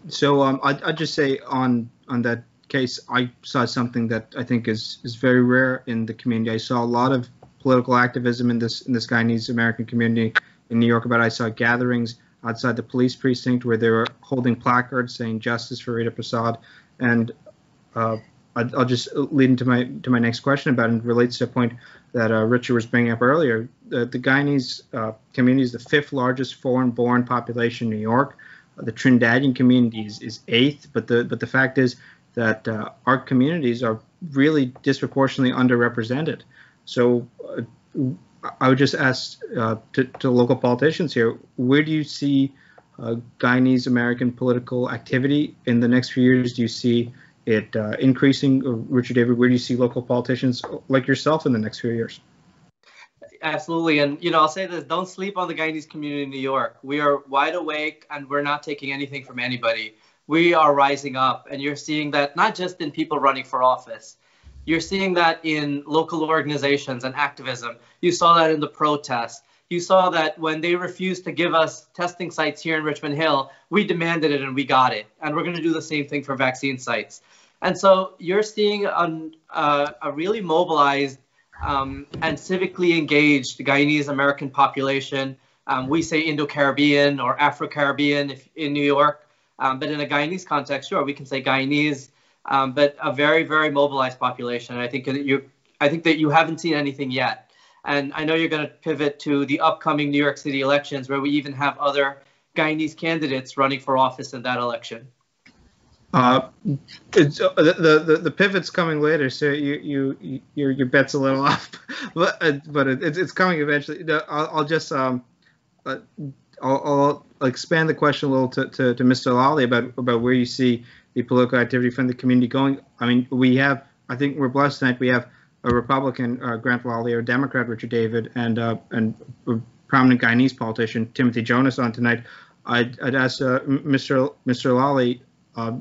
S1: So I'd just say on that case, I saw something that I think is very rare in the community. I saw a lot of political activism in this Guyanese American community in New York. I saw gatherings outside the police precinct where they were holding placards saying "Justice for Rita Prasad," and I'll just lead into my next question about it. It relates to a point that Richard was bringing up earlier. The Guyanese community is the 5th largest foreign-born population in New York. The Trinidadian community is 8th, but the fact is that our communities are really disproportionately underrepresented. So I would just ask to local politicians here, where do you see Guyanese American political activity in the next few years? Do you see it increasing? Richard David, where do you see local politicians like yourself in the next few years?
S2: Absolutely. And, I'll say this, don't sleep on the Guyanese community in New York. We are wide awake and we're not taking anything from anybody. We are rising up, and you're seeing that not just in people running for office. You're seeing that in local organizations and activism. You saw that in the protests. You saw that when they refused to give us testing sites here in Richmond Hill, we demanded it and we got it. And we're going to do the same thing for vaccine sites. And so you're seeing a really mobilized and civically engaged Guyanese American population. We say Indo-Caribbean or Afro-Caribbean in New York. But in a Guyanese context, sure, we can say Guyanese, but a very, very mobilized population. And I think I think that you haven't seen anything yet. And I know you're going to pivot to the upcoming New York City elections, where we even have other Guyanese candidates running for office in that election.
S1: The pivot's coming later, so your bet's a little off, but it's coming eventually. I'll expand the question a little to Mr. Lally about where you see the political activity from the community going. I mean, I think we're blessed tonight. We have a Republican, Grant Lally, or a Democrat, Richard David, and a prominent Guyanese politician, Timothy Jonas, on tonight. I'd ask Mr. Lally,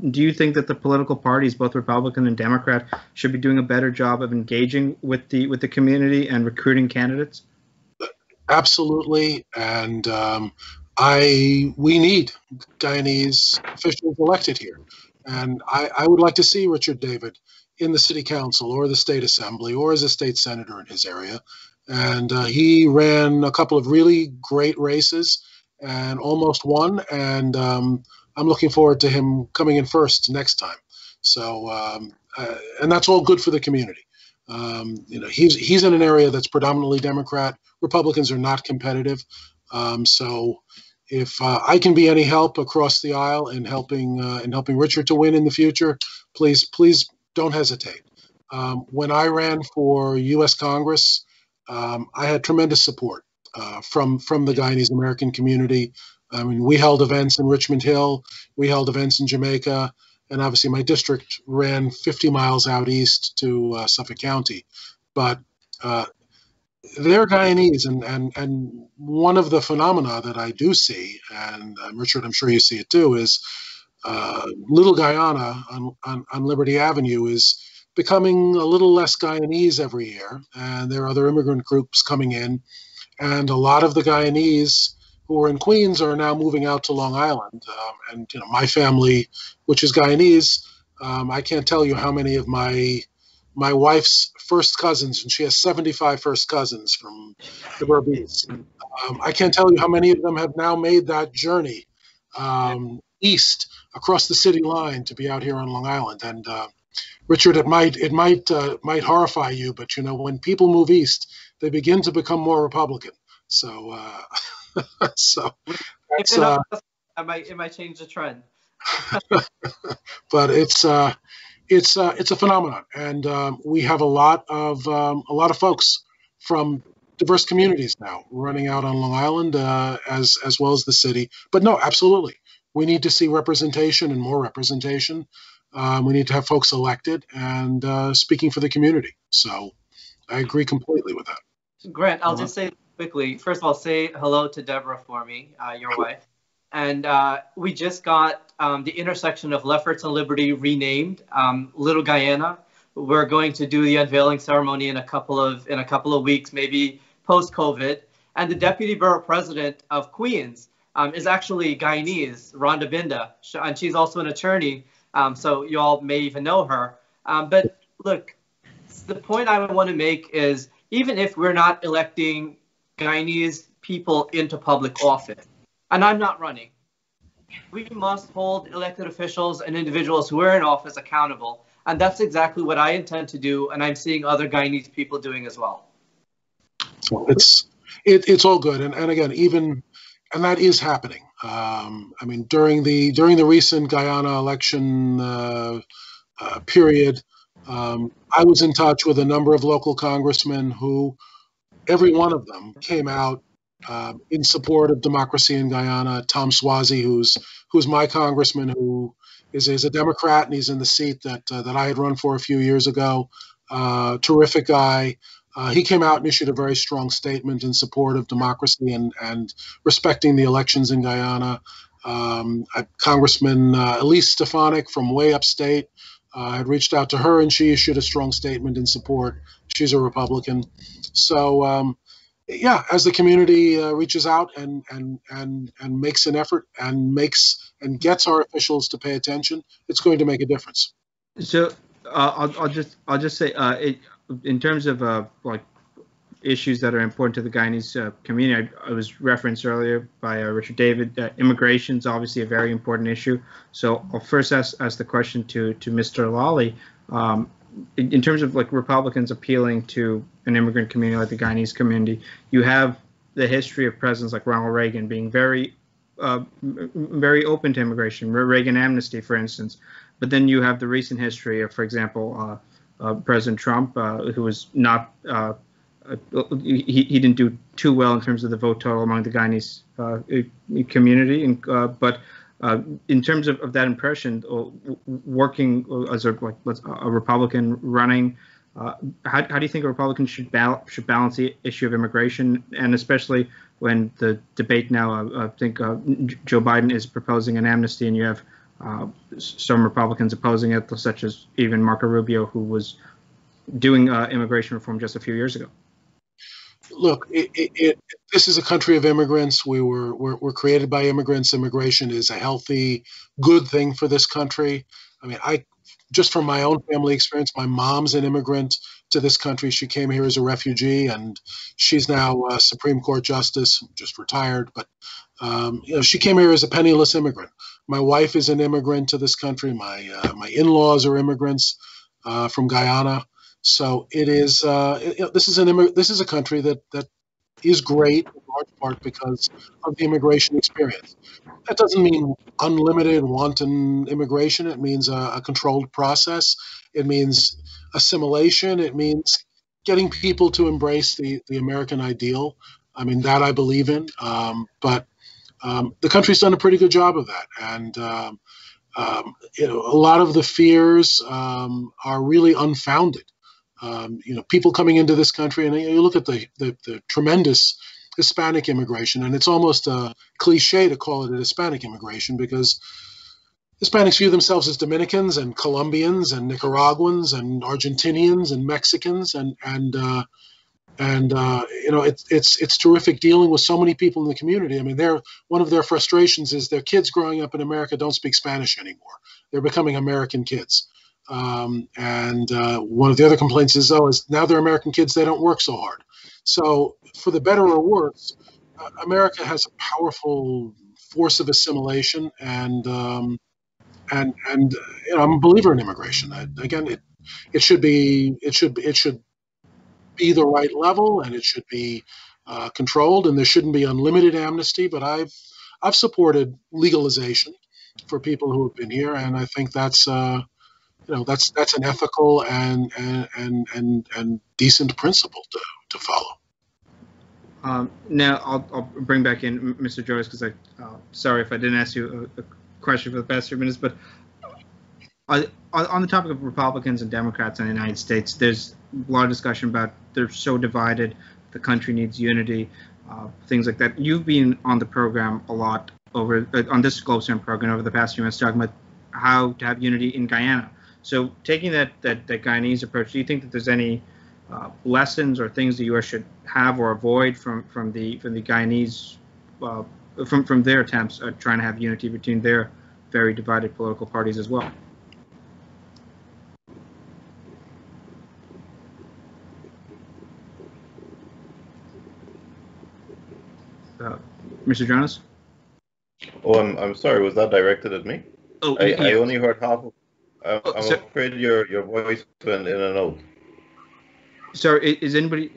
S1: do you think that the political parties, both Republican and Democrat, should be doing a better job of engaging with the community and recruiting candidates?
S4: Absolutely, and we need Guyanese officials elected here, and I would like to see Richard David in the city council or the state assembly or as a state senator in his area. And he ran a couple of really great races and almost won, and I'm looking forward to him coming in first next time. So, and that's all good for the community. He's in an area that's predominantly Democrat. Republicans are not competitive. So if I can be any help across the aisle in helping Richard to win in the future, please don't hesitate. When I ran for U.S. Congress, I had tremendous support from the Guyanese American community. I mean, we held events in Richmond Hill, we held events in Jamaica, and obviously my district ran 50 miles out east to Suffolk County. But they're Guyanese, and one of the phenomena that I do see, and Richard, I'm sure you see it too, is Little Guyana on Liberty Avenue is becoming a little less Guyanese every year, and there are other immigrant groups coming in, and a lot of the Guyanese who are in Queens are now moving out to Long Island. And my family, which is Guyanese, I can't tell you how many of my wife's first cousins, and she has 75 first cousins from the Berbice. I can't tell you how many of them have now made that journey east across the city line to be out here on Long Island. And Richard, it might horrify you, but when people move east, they begin to become more Republican. So so that's,
S2: it might change the trend.
S4: But it's a phenomenon, and we have a lot of folks from diverse communities now running out on Long Island as well as the city. But no, absolutely, we need to see representation and more representation. We need to have folks elected and speaking for the community. So I agree completely with that.
S2: Grant, I'll just say quickly, first of all, say hello to Deborah for me, your wife. And we just got the intersection of Lefferts and Liberty renamed Little Guyana. We're going to do the unveiling ceremony in a couple of weeks, maybe post-COVID. And the deputy borough president of Queens is actually Guyanese, Rhonda Binda, and she's also an attorney. So you all may even know her. But look, the point I want to make is, even if we're not electing Guyanese people into public office, and I'm not running, we must hold elected officials and individuals who are in office accountable. And that's exactly what I intend to do, and I'm seeing other Guyanese people doing as well.
S4: So it's all good. And again, and that is happening. I mean, during the recent Guyana election period, I was in touch with a number of local congressmen who, every one of them came out in support of democracy in Guyana. Tom Swazi, who's my congressman, who is a Democrat, and he's in the seat that I had run for a few years ago. Terrific guy. He came out and issued a very strong statement in support of democracy and respecting the elections in Guyana. Congressman Elise Stefanik from way upstate had reached out to her, and she issued a strong statement in support. She's a Republican. So, yeah, as the community reaches out and makes an effort and gets our officials to pay attention, it's going to make a difference.
S1: So I'll just say in terms of like issues that are important to the Guyanese community, I was referenced earlier by Richard David. Immigration is obviously a very important issue. So I'll first ask the question to Mr. Lally. in terms of like Republicans appealing to an immigrant community like the Guyanese community, you have the history of presidents like Ronald Reagan being very open to immigration, Reagan amnesty, for instance. But then you have the recent history of, for example, President Trump, who was not he didn't do too well in terms of the vote total among the Guyanese community, but in terms of that impression, working as a Republican running, how do you think a Republican should balance the issue of immigration, and especially when the debate now, I think Joe Biden is proposing an amnesty, and you have some Republicans opposing it, such as even Marco Rubio, who was doing immigration reform just a few years ago?
S4: Look, this is a country of immigrants. We're created by immigrants. Immigration is a healthy, good thing for this country. I mean, just from my own family experience, my mom's an immigrant to this country. She came here as a refugee, and she's now a Supreme Court justice, just retired. But she came here as a penniless immigrant. My wife is an immigrant to this country. My in-laws are immigrants from Guyana. So it is. This is a country that is great in large part because of the immigration experience. That doesn't mean unlimited, wanton immigration. It means a controlled process. It means assimilation. It means getting people to embrace the American ideal. I mean, that I believe in. But the country's done a pretty good job of that. And a lot of the fears are really unfounded. People coming into this country, and you look at the tremendous Hispanic immigration, and it's almost a cliche to call it a Hispanic immigration because Hispanics view themselves as Dominicans and Colombians and Nicaraguans and Argentinians and Mexicans, and it's terrific dealing with so many people in the community. I mean, one of their frustrations is their kids growing up in America don't speak Spanish anymore. They're becoming American kids. One of the other complaints is now they're American kids, they don't work so hard. So for the better or worse, America has a powerful force of assimilation, and I'm a believer in immigration. It should be the right level, and it should be controlled, and there shouldn't be unlimited amnesty. But I've supported legalization for people who have been here, and I think that's an ethical and decent principle to follow.
S1: Now I'll bring back in Mr. Jonas because sorry if I didn't ask you a question for the past 3 minutes, but on the topic of Republicans and Democrats in the United States, there's a lot of discussion about they're so divided, the country needs unity, things like that. You've been on the program a lot on this Globespan program over the past few months talking about how to have unity in Guyana. So taking that Guyanese approach, do you think that there's any lessons or things the U.S. should have or avoid from the Guyanese, from their attempts at trying to have unity between their very divided political parties as well? Mr. Jonas?
S3: Oh, I'm sorry. Was that directed at me?
S1: Oh,
S3: I only heard half of. I'm afraid your voice went in and out.
S1: Sorry, is anybody?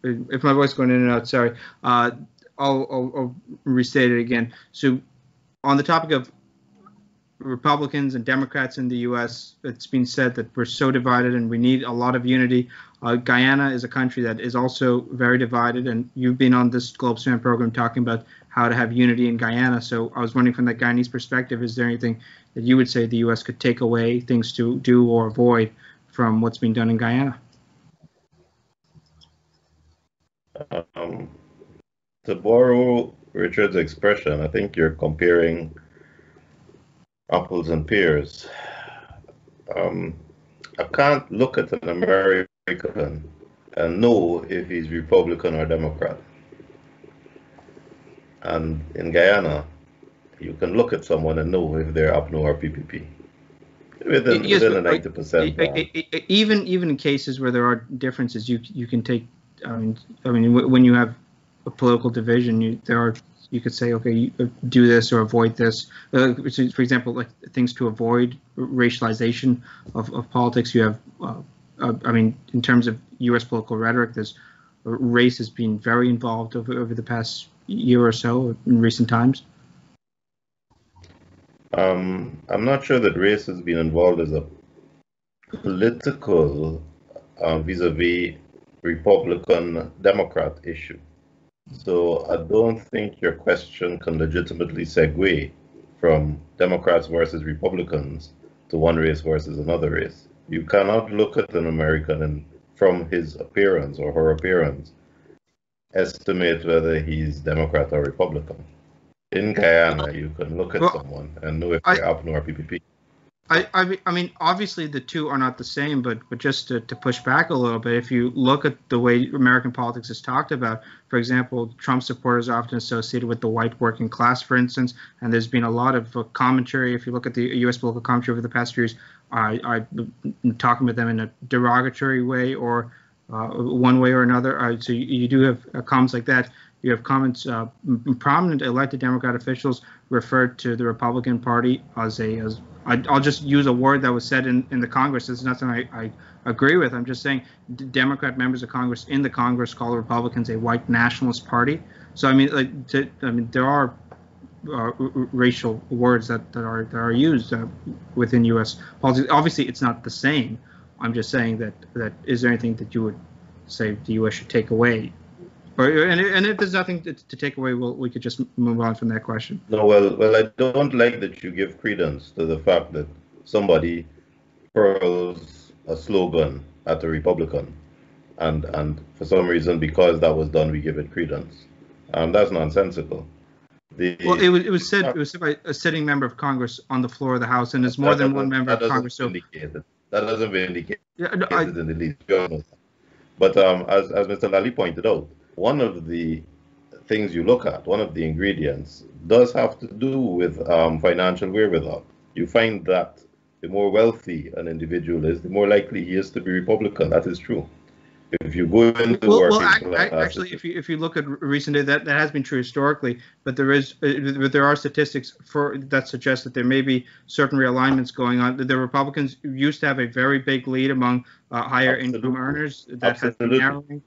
S1: If my voice going in and out, sorry. I'll restate it again. So, on the topic of Republicans and Democrats in the U.S., it's been said that we're so divided and we need a lot of unity. Guyana is a country that is also very divided, and you've been on this Globespan program talking about how to have unity in Guyana. So I was wondering, from the Guyanese perspective, is there anything that you would say the U.S. could take away, things to do or avoid from what's being done in Guyana?
S3: To borrow Richard's expression, I think you're comparing apples and pears. I can't look at an American and know if he's Republican or Democrat. And in Guyana, you can look at someone and know if they're APNO or PPP. Within the 90%.
S1: Even in cases where there are differences, you can take. I mean, when you have a political division, you could say, okay, you do this or avoid this. For example, like things to avoid racialization of politics. You have, I mean, in terms of U.S. political rhetoric, there's race has been very involved over the past year or so in recent times.
S3: I'm not sure that race has been involved as a political vis-a-vis Republican Democrat issue. So I don't think your question can legitimately segue from Democrats versus Republicans to one race versus another race. You cannot look at an American and from his appearance or her appearance estimate whether he's Democrat or Republican. In Guyana, you can look at someone and know if they're APNO or PPP.
S1: I mean, obviously the two are not the same, but just to push back a little bit, if you look at the way American politics is talked about, for example, Trump supporters are often associated with the white working class, for instance, and there's been a lot of commentary. If you look at the U.S. political commentary over the past years, I'm talking about them in a derogatory way or one way or another. So you do have comments like that. You have comments, prominent elected Democrat officials referred to the Republican Party as I'll just use a word that was said in the Congress. This is not something I agree with. I'm just saying Democrat members of Congress in the Congress call the Republicans a white nationalist party. So I mean, there are racial words that are used within U.S. politics. Obviously, it's not the same. I'm just saying that is there anything that you would say the U.S. should take away? And if there's nothing to take away, we could just move on from that question.
S3: No, well, I don't like that you give credence to the fact that somebody hurls a slogan at a Republican, and for some reason, because that was done, we give it credence. That's nonsensical.
S1: Well, it was said by a sitting member of Congress on the floor of the House, and there's more than one member of Congress.
S3: That doesn't vindicate it in the least. But as Mr. Lally pointed out, one of the things you look at, one of the ingredients, does have to do with financial wherewithal. You find that the more wealthy an individual is, the more likely he is to be Republican. That is true. If you go into
S1: actually, if you look at recent days, that has been true historically. But there are statistics that suggest that there may be certain realignments going on. The Republicans used to have a very big lead among higher income earners. That has been narrowing.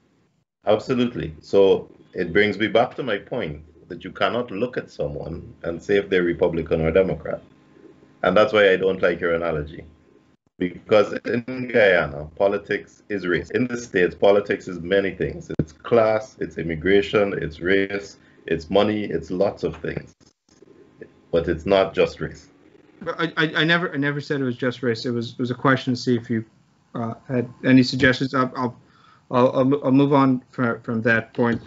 S3: Absolutely. So it brings me back to my point that you cannot look at someone and say if they're Republican or Democrat. And that's why I don't like your analogy. Because in Guyana, politics is race. In the States, politics is many things. It's class, it's immigration, it's race, it's money, it's lots of things. But it's not just race.
S1: I never said it was just race. It was a question to see if you had any suggestions. I'll move on from that point.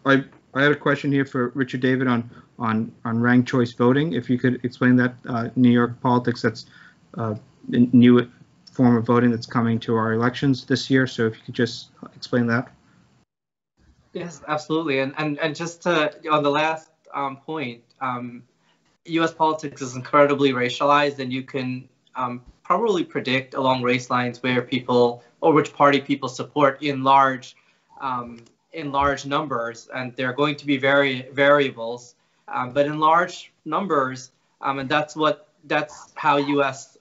S1: I had a question here for Richard David on ranked choice voting. If you could explain that New York politics, that's a new form of voting that's coming to our elections this year. So if you could just explain that.
S2: Yes, absolutely. And just to, on the last point, U.S. politics is incredibly racialized, and you can probably predict along race lines where people or which party people support in large numbers, and there are going to be variables, but in large numbers, and that's how U.S.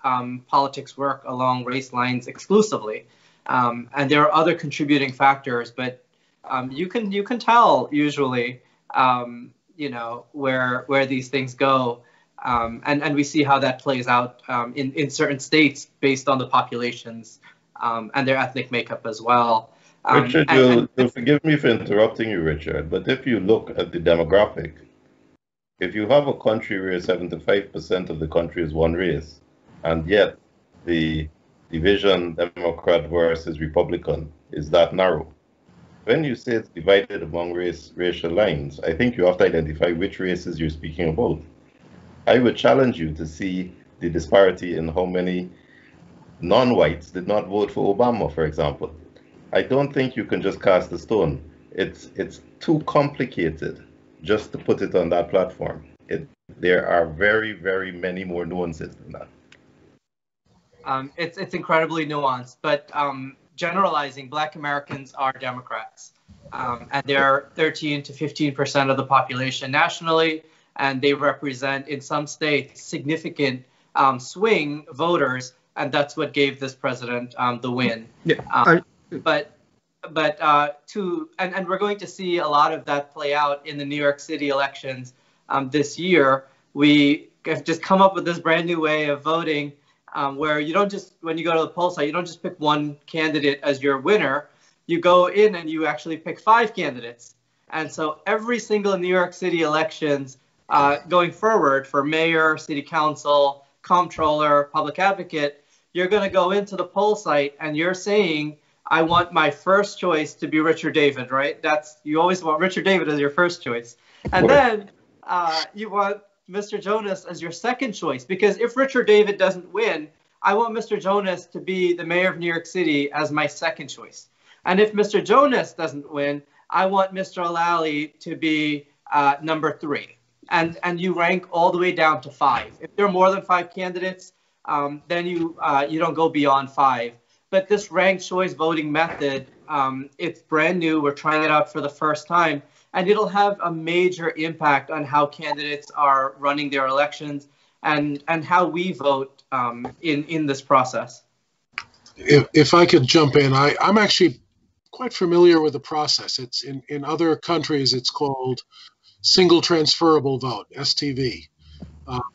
S2: Politics work along race lines exclusively, and there are other contributing factors, but you can tell usually, where these things go. And we see how that plays out in certain states based on the populations and their ethnic makeup as well.
S3: Richard, you'll forgive me for interrupting you, Richard, but if you look at the demographic, if you have a country where 75% of the country is one race, and yet the division Democrat versus Republican is that narrow, when you say it's divided among racial lines, I think you have to identify which races you're speaking about. I would challenge you to see the disparity in how many non-whites did not vote for Obama, for example. I don't think you can just cast a stone. It's too complicated just to put it on that platform. There are very, very many more nuances than that.
S2: It's incredibly nuanced, but generalizing, Black Americans are Democrats. and they're 13 to 15% of the population nationally, and they represent, in some states, significant swing voters, and that's what gave this president the win.
S1: Yeah,
S2: but we're going to see a lot of that play out in the New York City elections this year. We have just come up with this brand new way of voting, where you don't just, when you go to the poll site, you don't just pick one candidate as your winner. You go in and you actually pick 5 candidates. And so every single New York City elections going forward, for mayor, city council, comptroller, public advocate, you're going to go into the poll site and you're saying, I want my first choice to be Richard David, right? You always want Richard David as your first choice. And then you want Mr. Jonas as your second choice, because if Richard David doesn't win, I want Mr. Jonas to be the mayor of New York City as my second choice. And if Mr. Jonas doesn't win, I want Mr. Lally to be number 3. And you rank all the way down to 5. If there are more than 5 candidates, then you don't go beyond 5. But this ranked choice voting method, it's brand new. We're trying it out for the first time, and it'll have a major impact on how candidates are running their elections and how we vote in this process.
S4: If I could jump in, I'm actually quite familiar with the process. It's in other countries, it's called single transferable vote, STV.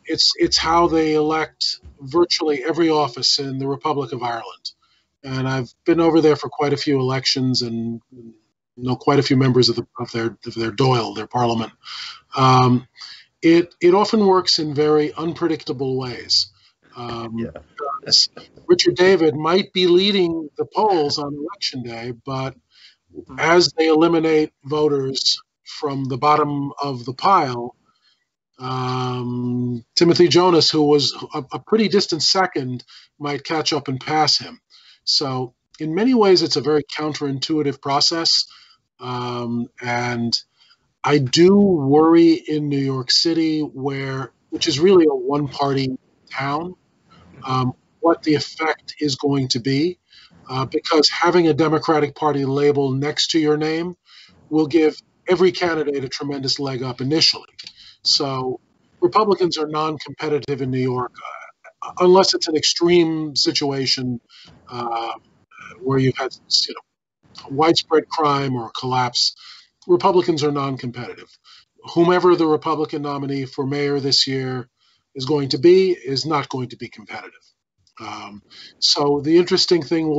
S4: It's how they elect virtually every office in the Republic of Ireland. And I've been over there for quite a few elections and know quite a few members of their Dáil, their parliament. It often works in very unpredictable ways. Richard David might be leading the polls on election day, but as they eliminate voters from the bottom of the pile, Timothy Jonas, who was a pretty distant second, might catch up and pass him. So in many ways, it's a very counterintuitive process. And I do worry in New York City, which is really a one-party town, what the effect is going to be, because having a Democratic Party label next to your name will give every candidate a tremendous leg up initially. So Republicans are non-competitive in New York, unless it's an extreme situation where you've had widespread crime or collapse. Republicans are non-competitive. Whomever the Republican nominee for mayor this year is going to be is not going to be competitive. So the interesting thing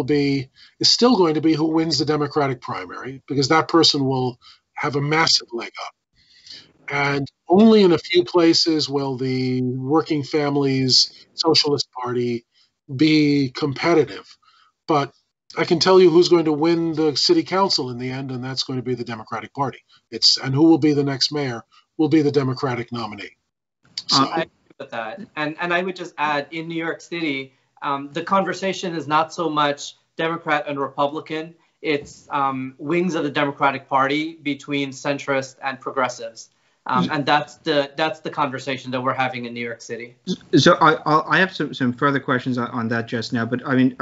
S4: is still going to be who wins the Democratic primary, because that person will have a massive leg up. And only in a few places will the Working Families Socialist Party be competitive. But I can tell you who's going to win the city council in the end, and that's going to be the Democratic Party. And who will be the next mayor will be the Democratic nominee. So,
S2: I agree with that. And I would just add, in New York City, the conversation is not so much Democrat and Republican. It's wings of the Democratic Party between centrists and progressives. And that's the conversation that we're having in New York City.
S1: So I have some further questions on that just now, but I mean,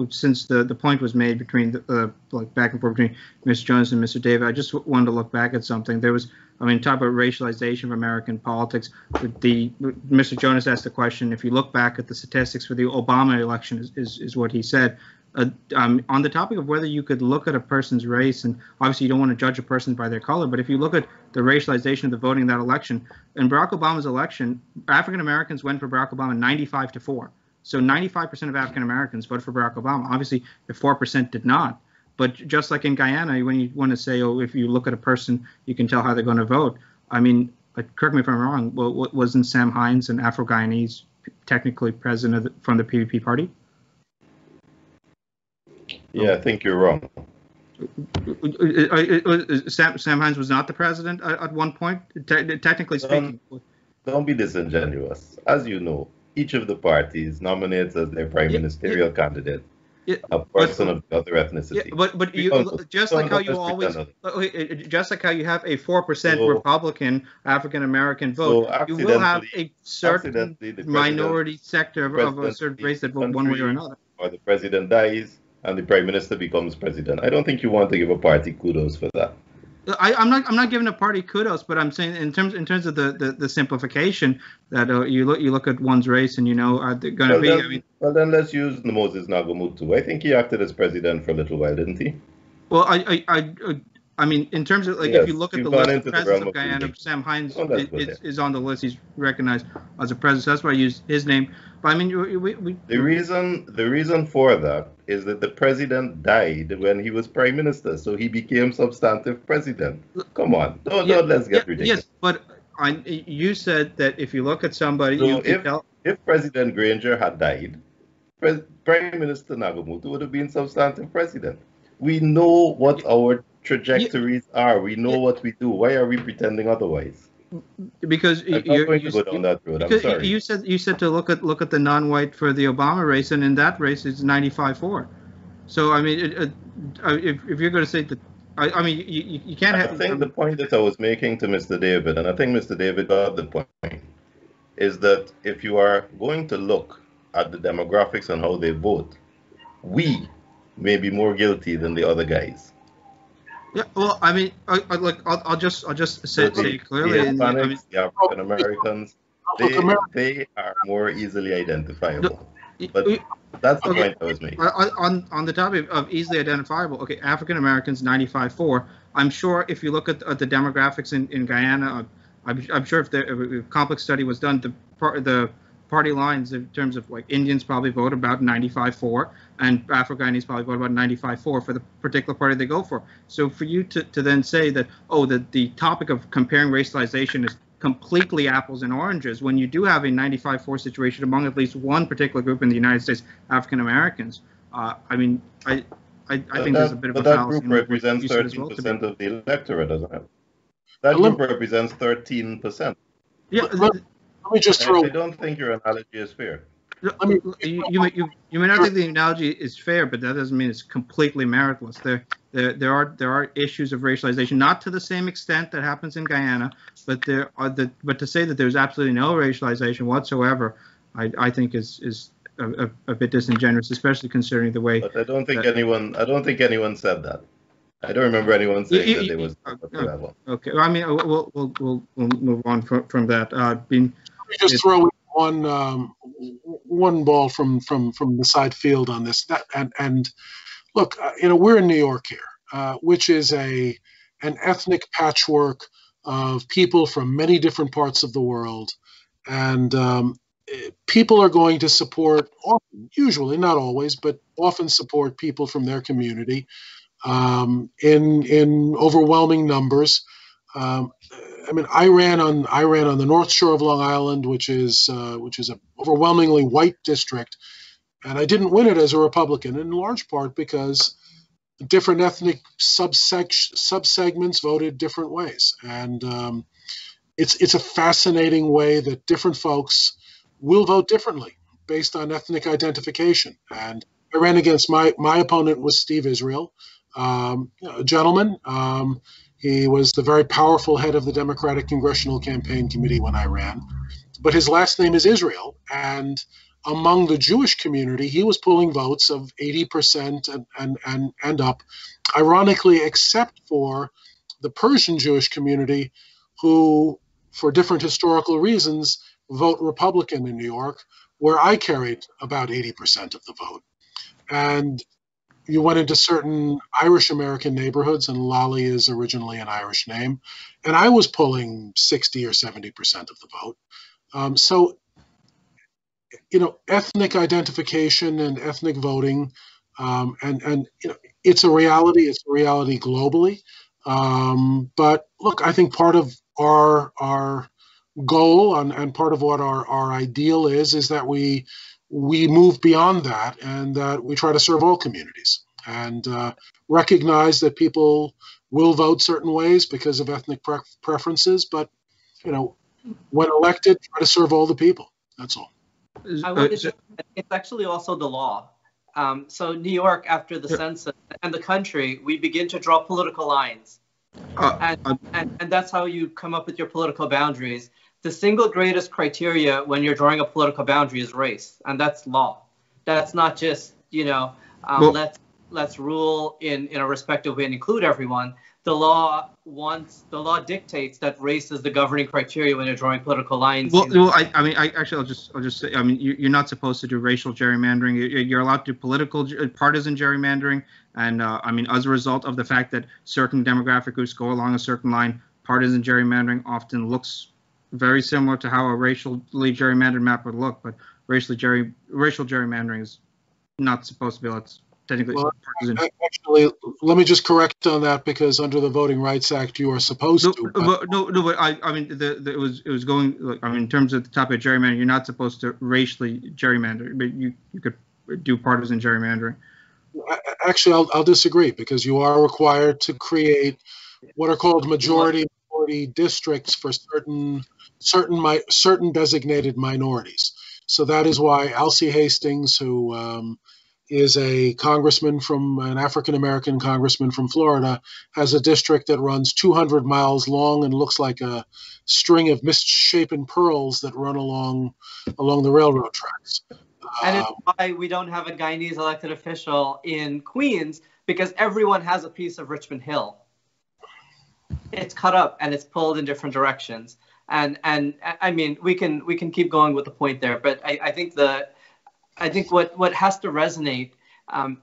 S1: since the point was made between like back and forth between Mr. Jonas and Mr. David, I just wanted to look back at something. There was, talk about racialization of American politics. Mr. Jonas asked the question, if you look back at the statistics for the Obama election, is what he said. On the topic of whether you could look at a person's race, and obviously you don't want to judge a person by their color, but if you look at the racialization of the voting in that election, in Barack Obama's election, African Americans went for Barack Obama 95-4. So 95% of African Americans voted for Barack Obama. Obviously, the 4% did not. But just like in Guyana, when you want to say, if you look at a person, you can tell how they're going to vote. Correct me if I'm wrong, wasn't Sam Hines, an Afro-Guyanese, technically president from the PVP party?
S3: Yeah, I think you're wrong.
S1: Sam Hines was not the president at one point, technically speaking.
S3: Don't be disingenuous. As you know, each of the parties nominates as their prime ministerial candidate a person of the other ethnicity.
S1: But just like how you always, just like how you have a 4% Republican African American vote, you will have a certain minority sector of a certain race that vote one way or another.
S3: Or the president dies, and the prime minister becomes president. I don't think you want to give a party kudos for that.
S1: I'm not giving a party kudos, but I'm saying in terms of the simplification that you look at one's race and are they going to be.
S3: Well, then let's use Moses Nagamutu. I think he acted as president for a little while, didn't he?
S1: Well, I mean, in terms of if you look at the list of presidents of Guyana, Sam Hines is on the list. He's recognized as a president. So that's why I use his name. But I mean,
S3: the reason for that is that the president died when he was prime minister, so he became substantive president. Come on, don't let's get ridiculous.
S1: Yes, but you said that if you look at somebody,
S3: so if President Granger had died, Prime Minister Nagamutu would have been substantive president. We know what our trajectories are. We know what we do. Why are we pretending otherwise?
S1: Because
S3: I'm not going to go down that road. I'm sorry.
S1: You said to look at the non-white for the Obama race, and in that race it's 95-4. So I mean, if you're going to say that, I mean, you can't have.
S3: I think the point that I was making to Mr. David, and I think Mr. David got the point, is that if you are going to look at the demographics and how they vote, we may be more guilty than the other guys.
S1: Yeah, well, I mean, I'll just say clearly.
S3: The Hispanics, the African Americans, they are more easily identifiable. But that's the point I was making.
S1: On the topic of easily identifiable, okay, African Americans 95-4. I'm sure if you look at the demographics in Guyana, I'm sure if a complex study was done, the party lines in terms of Indians probably vote about 95-4, and Afro-Guyanese probably vote about 95-4 for the particular party they go for. So for you to then say that, the topic of comparing racialization is completely apples and oranges, when you do have a 95-4 situation among at least one particular group in the United States, African Americans, I mean, I think there's a bit of a fallacy.
S3: But that group represents 13% of the electorate, doesn't it? That group represents 13%.
S1: Yeah.
S4: Let me just throw.
S3: I don't think your analogy is fair.
S1: You may not think the analogy is fair, but that doesn't mean it's completely meritless. There are issues of racialization, not to the same extent that happens in Guyana, but but to say that there's absolutely no racialization whatsoever, I think is a bit disingenuous, especially considering the way.
S3: But I don't think anyone said that. I don't remember anyone saying that there was at the level.
S1: Okay, well, I mean, we'll move on from that.
S4: Let me just throw in one ball from the side field on this. And look, we're in New York here, which is an ethnic patchwork of people from many different parts of the world, and people are going to support, often, usually not always, but often support people from their community. In overwhelming numbers. I mean, I ran on the North Shore of Long Island, which is an overwhelmingly white district, and I didn't win it as a Republican, in large part because different ethnic subsegments voted different ways, and it's a fascinating way that different folks will vote differently based on ethnic identification. And I ran against my opponent was Steve Israel. A gentleman. He was the very powerful head of the Democratic Congressional Campaign Committee when I ran. But his last name is Israel. And among the Jewish community, he was pulling votes of 80% and up, ironically, except for the Persian Jewish community, who, for different historical reasons, vote Republican in New York, where I carried about 80% of the vote. And you went into certain Irish American neighborhoods, and Lally is originally an Irish name, and I was pulling 60 or 70% of the vote. So, ethnic identification and ethnic voting, and it's a reality. It's a reality globally. But look, I think part of our goal and part of what our ideal is that we move beyond that, and that we try to serve all communities and recognize that people will vote certain ways because of ethnic preferences. But, when elected, try to serve all the people. That's all.
S2: It's actually also the law. So New York, after the census and the country, we begin to draw political lines. And that's how you come up with your political boundaries. The single greatest criteria when you're drawing a political boundary is race, and that's law. That's not just, let's let's rule in a respective way and include everyone. The law dictates that race is the governing criteria when you're drawing political lines.
S1: Well, I'll just say, I mean, you're not supposed to do racial gerrymandering. You're allowed to do political, partisan gerrymandering, and I mean, as a result of the fact that certain demographic groups go along a certain line, partisan gerrymandering often looks very similar to how a racially gerrymandered map would look, but racial gerrymandering is not supposed to be. That's technically partisan.
S4: Actually, let me just correct on that, because under the Voting Rights Act, you are supposed to.
S1: But I mean, it was going. Like, I mean, in terms of the topic of gerrymandering, you're not supposed to racially gerrymander, but you could do partisan gerrymandering.
S4: Actually, I'll disagree, because you are required to create what are called majority districts for certain designated minorities. So that is why Alcee Hastings, who is an African-American congressman from Florida, has a district that runs 200 miles long and looks like a string of misshapen pearls that run along the railroad tracks.
S2: And it's why we don't have a Guyanese elected official in Queens, because everyone has a piece of Richmond Hill. It's cut up and it's pulled in different directions. And I mean, we can keep going with the point there, but I think what has to resonate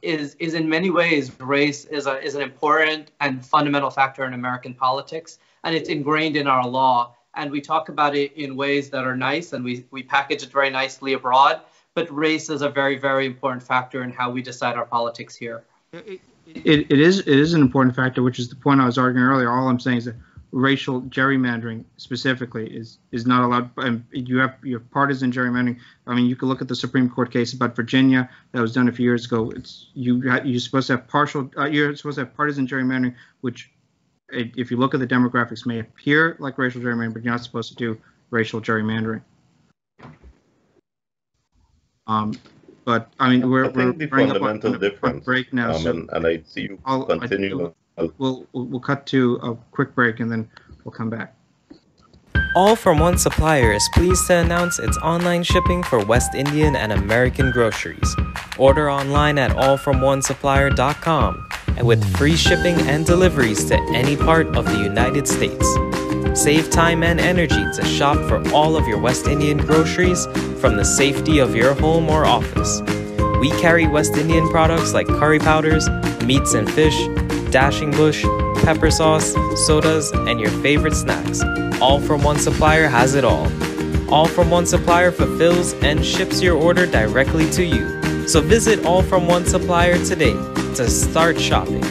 S2: is in many ways race is an important and fundamental factor in American politics, and it's ingrained in our law. And we talk about it in ways that are nice, and we package it very nicely abroad. But race is a very, very important factor in how we decide our politics here.
S1: It is an important factor, which is the point I was arguing earlier. All I'm saying is that racial gerrymandering specifically is not allowed. You have partisan gerrymandering. I mean, you can look at the Supreme Court case about Virginia that was done a few years ago. You're supposed to have partisan gerrymandering, which, if you look at the demographics, may appear like racial gerrymandering, but you're not supposed to do racial gerrymandering. But I mean,
S3: I think the fundamental difference.
S1: Break now,
S3: and I see you continue.
S1: We'll cut to a quick break and then we'll come back.
S5: All From One Supplier is pleased to announce its online shipping for West Indian and American groceries. Order online at allfromonesupplier.com and with free shipping and deliveries to any part of the United States. Save time and energy to shop for all of your West Indian groceries from the safety of your home or office. We carry West Indian products like curry powders, meats and fish, dashing bush, pepper sauce, sodas, and your favorite snacks. All From One Supplier has it all. All From One Supplier fulfills and ships your order directly to you. So visit All From One Supplier today to start shopping,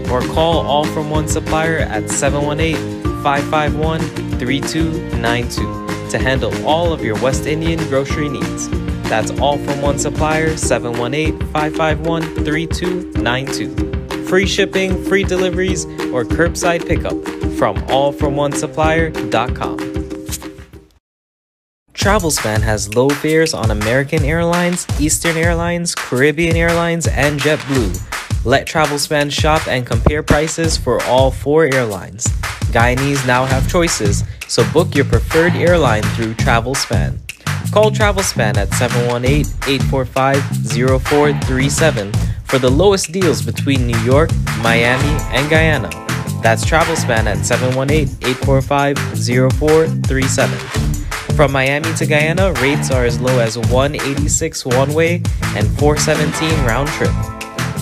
S5: or call All From One Supplier at 718-551-3292 to handle all of your West Indian grocery needs. That's All From One Supplier, 718-551-3292. Free shipping, free deliveries, or curbside pickup from allfromonesupplier.com. Travelspan has low fares on American Airlines, Eastern Airlines, Caribbean Airlines, and JetBlue. Let Travelspan shop and compare prices for all 4 airlines. Guyanese now have choices, so book your preferred airline through Travelspan. Call Travelspan at 718-845-0437 for the lowest deals between New York, Miami, and Guyana. That's Travelspan at 718-845-0437. From Miami to Guyana, rates are as low as $186 one-way and $417 round-trip.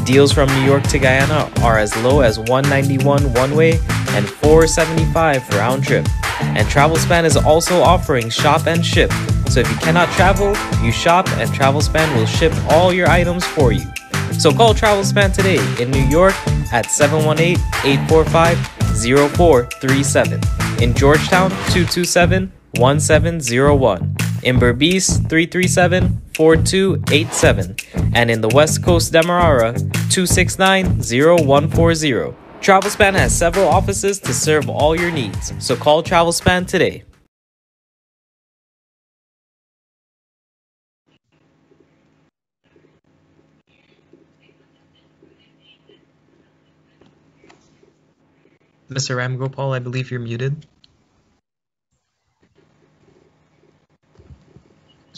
S5: Deals from New York to Guyana are as low as $191 one-way and $475 round-trip. And Travelspan is also offering shop and ship. So if you cannot travel, you shop and Travelspan will ship all your items for you. So call Travelspan today in New York at 718-845-0437. In Georgetown, 227-1701. In Berbice, 337-4287. And in the West Coast Demerara, 269-0140. Travelspan has several offices to serve all your needs. So call Travelspan today.
S6: Mr. Ramgopal, I believe you're muted.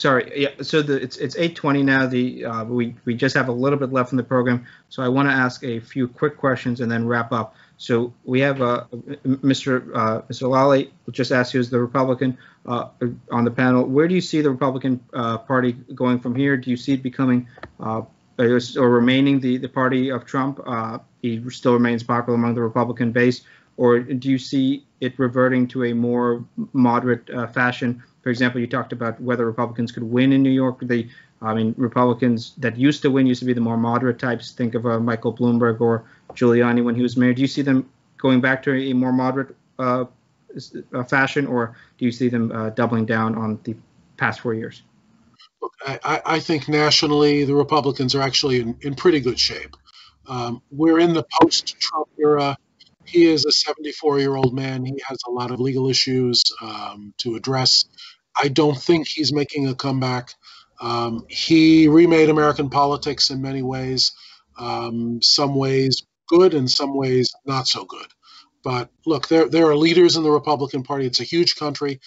S1: Sorry, yeah. So it's 8:20 now. We just have a little bit left in the program, so I want to ask a few quick questions and then wrap up. So we have Mr. Lally. We'll just ask you as the Republican on the panel. Where do you see the Republican Party going from here? Do you see it becoming or remaining the party of Trump? He still remains popular among the Republican base, or do you see it reverting to a more moderate fashion? For example, you talked about whether Republicans could win in New York. Republicans that used to win used to be the more moderate types. Think of Michael Bloomberg or Giuliani when he was mayor. Do you see them going back to a more moderate fashion, or do you see them doubling down on the past 4 years?
S4: Look, I think nationally the Republicans are actually in pretty good shape. We're in the post-Trump era. He is a 74-year-old man. He has a lot of legal issues to address. I don't think he's making a comeback. He remade American politics in many ways, some ways good and some ways not so good. But look, there are leaders in the Republican Party. It's a huge country.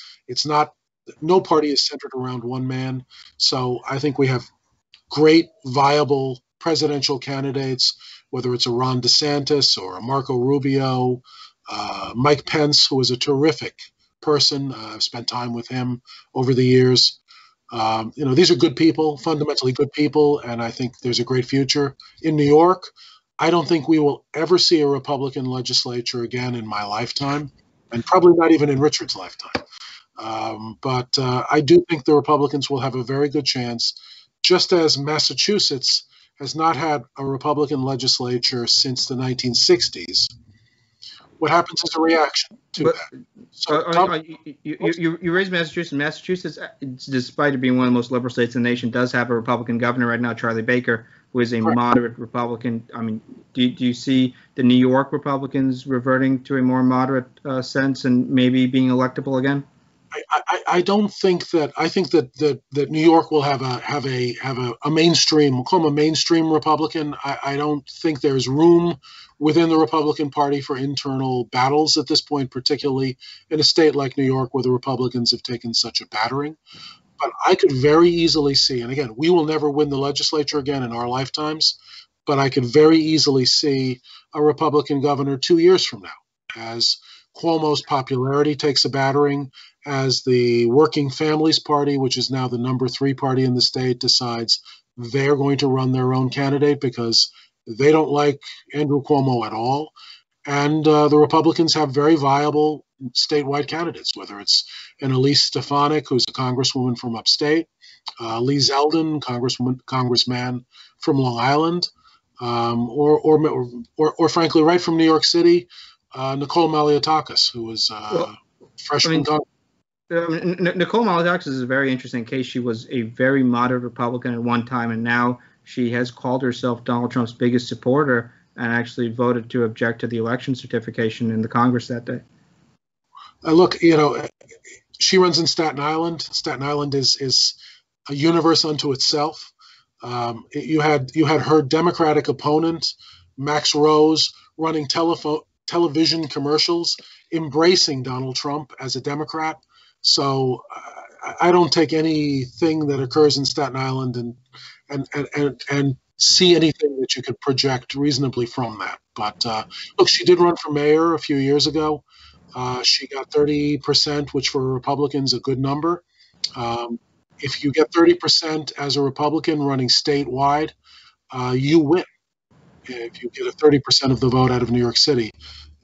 S4: No party is centered around one man. So I think we have great, viable presidential candidates, whether it's a Ron DeSantis or a Marco Rubio, Mike Pence, who is a terrific person. I've spent time with him over the years. These are good people, fundamentally good people, and I think there's a great future. In New York, I don't think we will ever see a Republican legislature again in my lifetime, and probably not even in Richard's lifetime. But I do think the Republicans will have a very good chance, just as Massachusetts has not had a Republican legislature since the 1960s. What happens is a reaction to that. So,
S1: you raised Massachusetts. Massachusetts, despite it being one of the most liberal states in the nation, does have a Republican governor right now, Charlie Baker, who is a moderate Republican. Do you see the New York Republicans reverting to a more moderate sense and maybe being electable again?
S4: I don't think that. I think that New York will have a mainstream. We'll call him a mainstream Republican. I don't think there's room within the Republican Party for internal battles at this point, particularly in a state like New York where the Republicans have taken such a battering. But I could very easily see, and again, we will never win the legislature again in our lifetimes, but I could very easily see a Republican governor 2 years from now as Cuomo's popularity takes a battering, as the Working Families Party, which is now the number 3 party in the state, decides they're going to run their own candidate because they don't like Andrew Cuomo at all. And the Republicans have very viable statewide candidates, whether it's an Elise Stefanik, who's a congresswoman from upstate, Lee Zeldin, congressman from Long Island, or frankly, right from New York City, Nicole Maliotakis, who was freshman.
S1: Nicole Maliotakis is a very interesting case. She was a very moderate Republican at one time, and now she has called herself Donald Trump's biggest supporter and actually voted to object to the election certification in the Congress that day.
S4: Look, she runs in Staten Island. Staten Island is a universe unto itself. You had her Democratic opponent, Max Rose, running television commercials, embracing Donald Trump as a Democrat. So I don't take anything that occurs in Staten Island and see anything that you could project reasonably from that. But look, she did run for mayor a few years ago. She got 30%, which for Republicans is a good number. If you get 30% as a Republican running statewide, you win. If you get a 30% of the vote out of New York City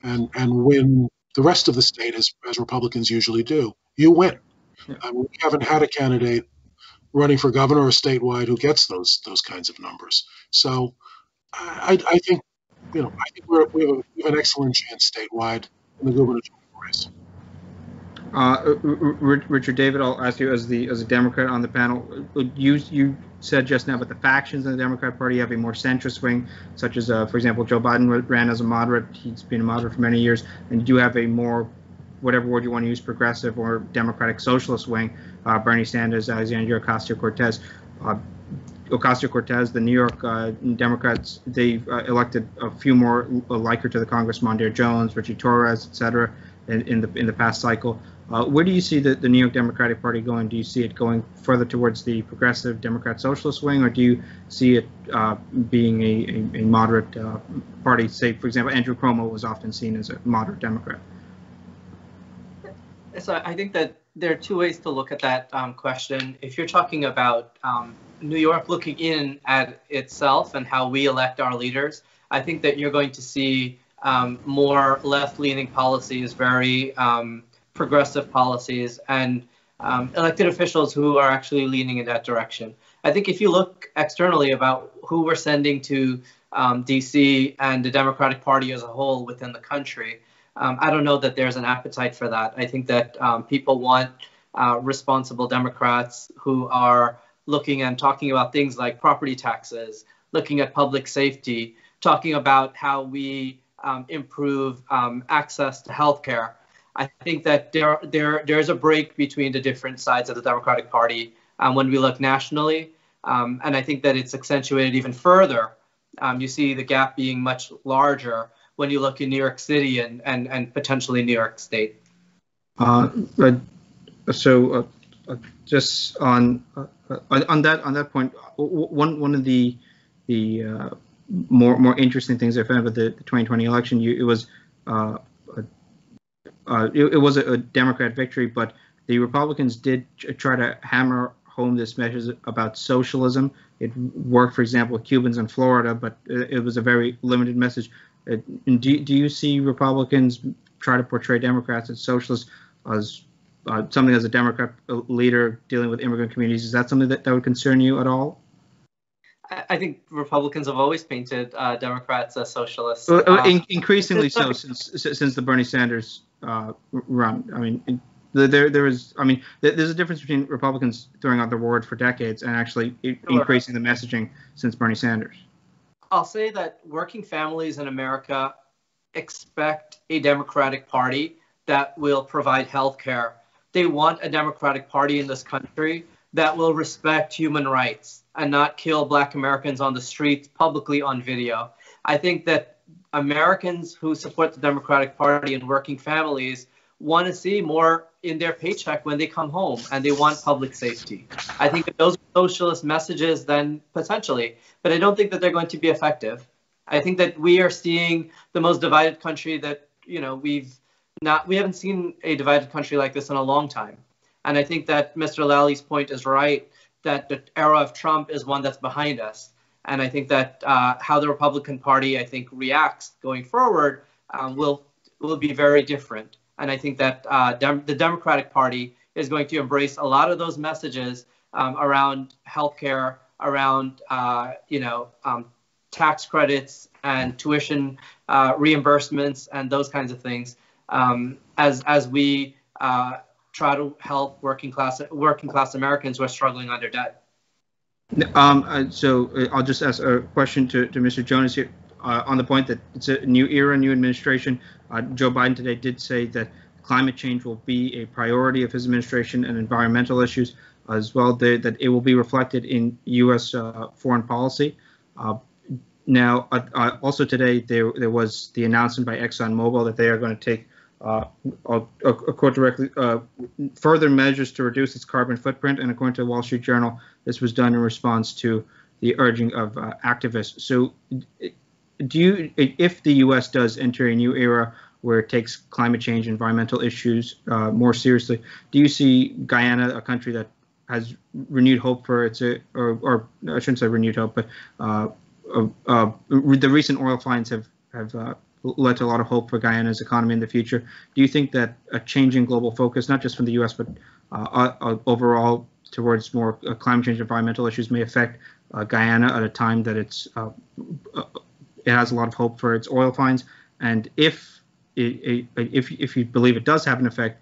S4: and win the rest of the state, as Republicans usually do, you win. We haven't had a candidate running for governor or statewide who gets those kinds of numbers. So I think we have an excellent chance statewide in the gubernatorial race.
S1: Richard David, I'll ask you as a Democrat on the panel. You said just now about the factions in the Democrat Party. You have a more centrist wing, such as, for example, Joe Biden ran as a moderate. He's been a moderate for many years. And you do have a more, whatever word you want to use, progressive or Democratic socialist wing. Bernie Sanders, Alexandria Ocasio-Cortez. Ocasio-Cortez, the New York Democrats, they've elected a few more like her to the Congress, Mondaire Jones, Richie Torres, et cetera, in the past cycle. Where do you see the New York Democratic Party going? Do you see it going further towards the progressive Democrat socialist wing, or do you see it being a moderate party? Say, for example, Andrew Cuomo was often seen as a moderate Democrat.
S2: So I think that there are two ways to look at that question. If you're talking about New York looking in at itself and how we elect our leaders, I think that you're going to see more left-leaning policies, very progressive policies, and elected officials who are actually leaning in that direction. I think if you look externally about who we're sending to DC and the Democratic Party as a whole within the country, I don't know that there's an appetite for that. I think that people want responsible Democrats who are looking and talking about things like property taxes, looking at public safety, talking about how we improve access to healthcare. I think that there's a break between the different sides of the Democratic Party when we look nationally. And I think that it's accentuated even further. You see the gap being much larger when you look in New York City and potentially New York State.
S1: Just on that point, one of the more interesting things I found about the 2020 election, it was a Democrat victory, but the Republicans did try to hammer home this message about socialism. It worked, for example, with Cubans in Florida, but it was a very limited message. Do you see Republicans try to portray Democrats as socialists, as something as a Democrat leader dealing with immigrant communities? Is that something that would concern you at all?
S2: I think Republicans have always painted Democrats as socialists.
S1: Increasingly so since the Bernie Sanders run. I mean, there's a difference between Republicans throwing out their word for decades and actually increasing the messaging since Bernie Sanders.
S2: I'll say that working families in America expect a Democratic Party that will provide health care. They want a Democratic Party in this country that will respect human rights and not kill Black Americans on the streets publicly on video. I think that Americans who support the Democratic Party and working families want to see more in their paycheck when they come home, and they want public safety. I think that those are socialist messages then potentially, but I don't think that they're going to be effective. I think that we are seeing the most divided country that, we haven't seen a divided country like this in a long time. And I think that Mr. Lally's point is right, that the era of Trump is one that's behind us. And I think that how the Republican Party, I think, reacts going forward will be very different. And I think that the Democratic Party is going to embrace a lot of those messages around healthcare, around tax credits and tuition reimbursements and those kinds of things as we try to help working class Americans who are struggling under debt.
S1: So I'll just ask a question to Mr. Jonas here. On the point that it's a new era, new administration. Joe Biden today did say that climate change will be a priority of his administration and environmental issues as well, that it will be reflected in U.S. Foreign policy. Now, also today, there was the announcement by ExxonMobil that they are going to take, I'll quote directly, further measures to reduce its carbon footprint. And according to the Wall Street Journal, this was done in response to the urging of activists. So if the U.S. does enter a new era where it takes climate change, environmental issues more seriously, do you see Guyana, a country that has renewed hope for its, or I shouldn't say renewed hope, but the recent oil finds have led to a lot of hope for Guyana's economy in the future. Do you think that a changing global focus, not just from the U.S., but overall towards more climate change, environmental issues may affect Guyana at a time that it has a lot of hope for its oil finds? And if you believe it does have an effect,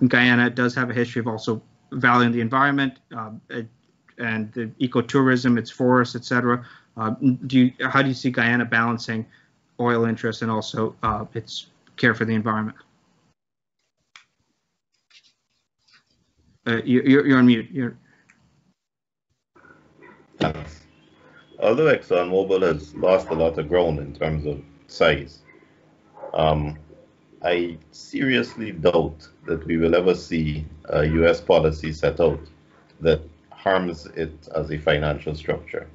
S1: Guyana does have a history of also valuing the environment and the ecotourism, its forests, etc. How do you see Guyana balancing oil interests and also its care for the environment? You're on mute.
S3: Thanks. Although ExxonMobil has lost a lot of ground in terms of size, I seriously doubt that we will ever see a U.S. policy set out that harms it as a financial structure.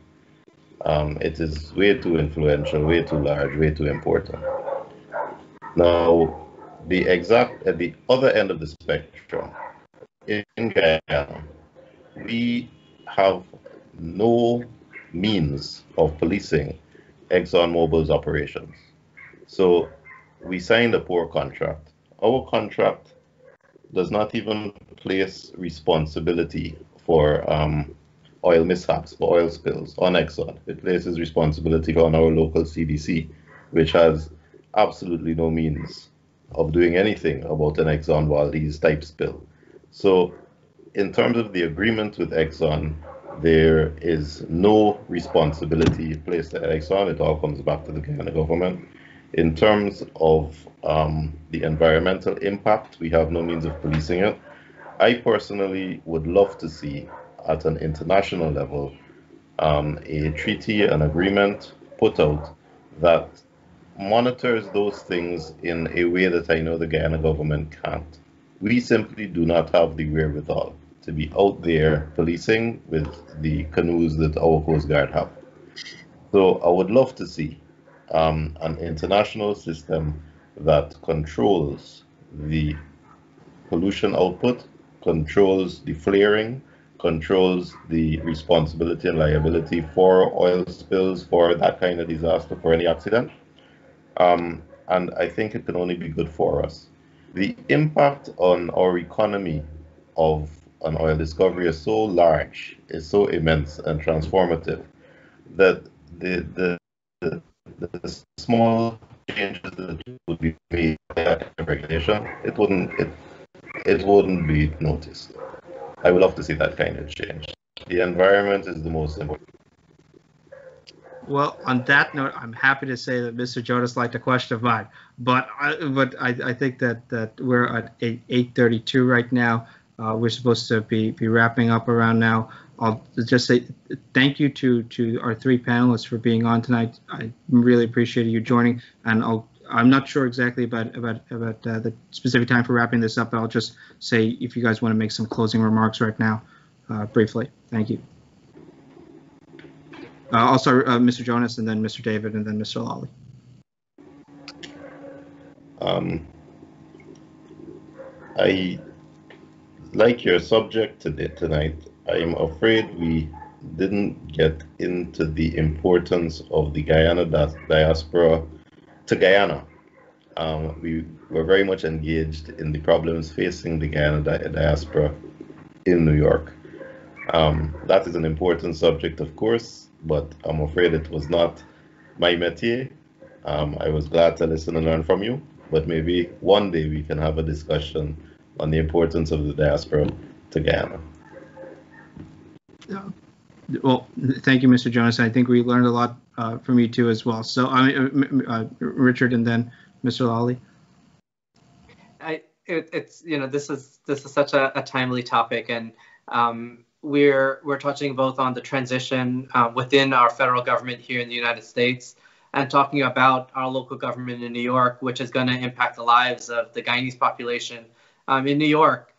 S3: It is way too influential, way too large, way too important. Now, at the other end of the spectrum, in Guyana, we have no means of policing ExxonMobil's operations. So we signed a poor contract. Our contract does not even place responsibility for oil mishaps, for oil spills on Exxon. It places responsibility on our local CDC, which has absolutely no means of doing anything about an Exxon Valdez type spill. So in terms of the agreement with Exxon, there is no responsibility placed at Exxon. It all comes back to the Guyana government. In terms of the environmental impact, we have no means of policing it. I personally would love to see at an international level a treaty, an agreement put out that monitors those things in a way that I know the Guyana government can't. We simply do not have the wherewithal to be out there policing with the canoes that our Coast Guard have. So I would love to see an international system that controls the pollution output, controls the flaring, controls the responsibility and liability for oil spills, for that kind of disaster, for any accident. And I think it can only be good for us. The impact on our economy of an oil discovery is so large, is so immense and transformative that the small changes that would be made in regulation, it wouldn't be noticed. I would love to see that kind of change. The environment is the most important.
S1: Well, on that note, I'm happy to say that Mr. Jonas liked a question of mine, but I think that we're at 8:32 right now. We're supposed to be wrapping up around now. I'll just say thank you to our three panelists for being on tonight. I really appreciate you joining, and I'm not sure exactly about the specific time for wrapping this up, but I'll just say if you guys want to make some closing remarks right now, briefly. Thank you. Also, Mr. Jonas, and then Mr. David, and then Mr. Lally.
S3: I like your subject tonight. I'm afraid we didn't get into the importance of the Guyana diaspora to Guyana. We were very much engaged in the problems facing the Guyana diaspora in New York. That is an important subject, of course, but I'm afraid it was not my métier. I was glad to listen and learn from you, but maybe one day we can have a discussion on the importance of the diaspora to Guyana.
S1: Well, thank you, Mr. Jonas. I think we learned a lot from you too as well. So, Richard, and then Mr. Lally.
S2: It's this is such a timely topic, and we're touching both on the transition within our federal government here in the United States, and talking about our local government in New York, which is going to impact the lives of the Guyanese population in New York.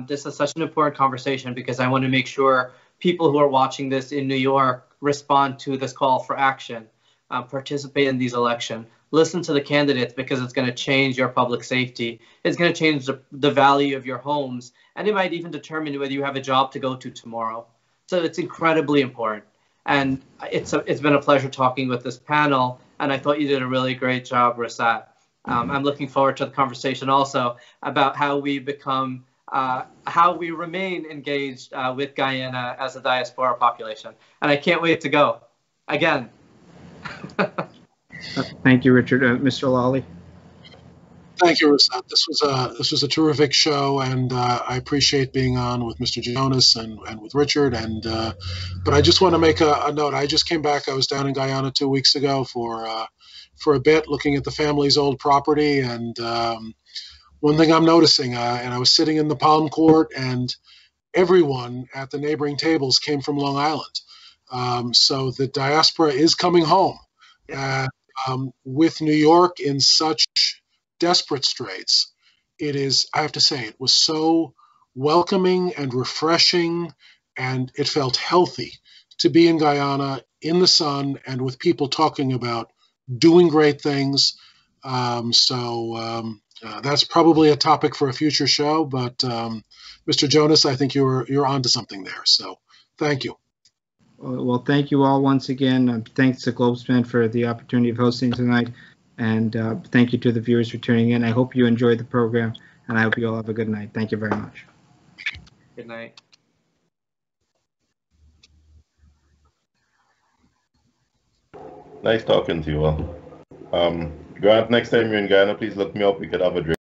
S2: This is such an important conversation because I want to make sure people who are watching this in New York respond to this call for action, participate in these elections, listen to the candidates, because it's going to change your public safety. It's going to change the value of your homes, and it might even determine whether you have a job to go to tomorrow. So it's incredibly important. And it's been a pleasure talking with this panel, and I thought you did a really great job, Rusat. I'm looking forward to the conversation also about how we become, how we remain engaged with Guyana as a diaspora population. And I can't wait to go again.
S1: Thank you, Richard. Mr. Lally.
S4: Thank you, Rusat. This was a terrific show, and I appreciate being on with Mr. Jonas and with Richard. But I just want to make a note. I just came back. I was down in Guyana 2 weeks ago for a bit, looking at the family's old property. And one thing I'm noticing, and I was sitting in the Palm Court, and everyone at the neighboring tables came from Long Island. So the diaspora is coming home. With New York in such desperate straits, it is, I have to say, it was so welcoming and refreshing, and it felt healthy to be in Guyana in the sun and with people talking about doing great things. That's probably a topic for a future show, but Mr. Jonas, I think you're onto something there. So thank you.
S1: Well, thank you all once again. Thanks to Globespan for the opportunity of hosting tonight, and thank you to the viewers for tuning in. I hope you enjoyed the program, and I hope you all have a good night. Thank you very much.
S2: Good night.
S3: Nice talking to you all. Grant, next time you're in Guyana, please look me up. We could have a drink.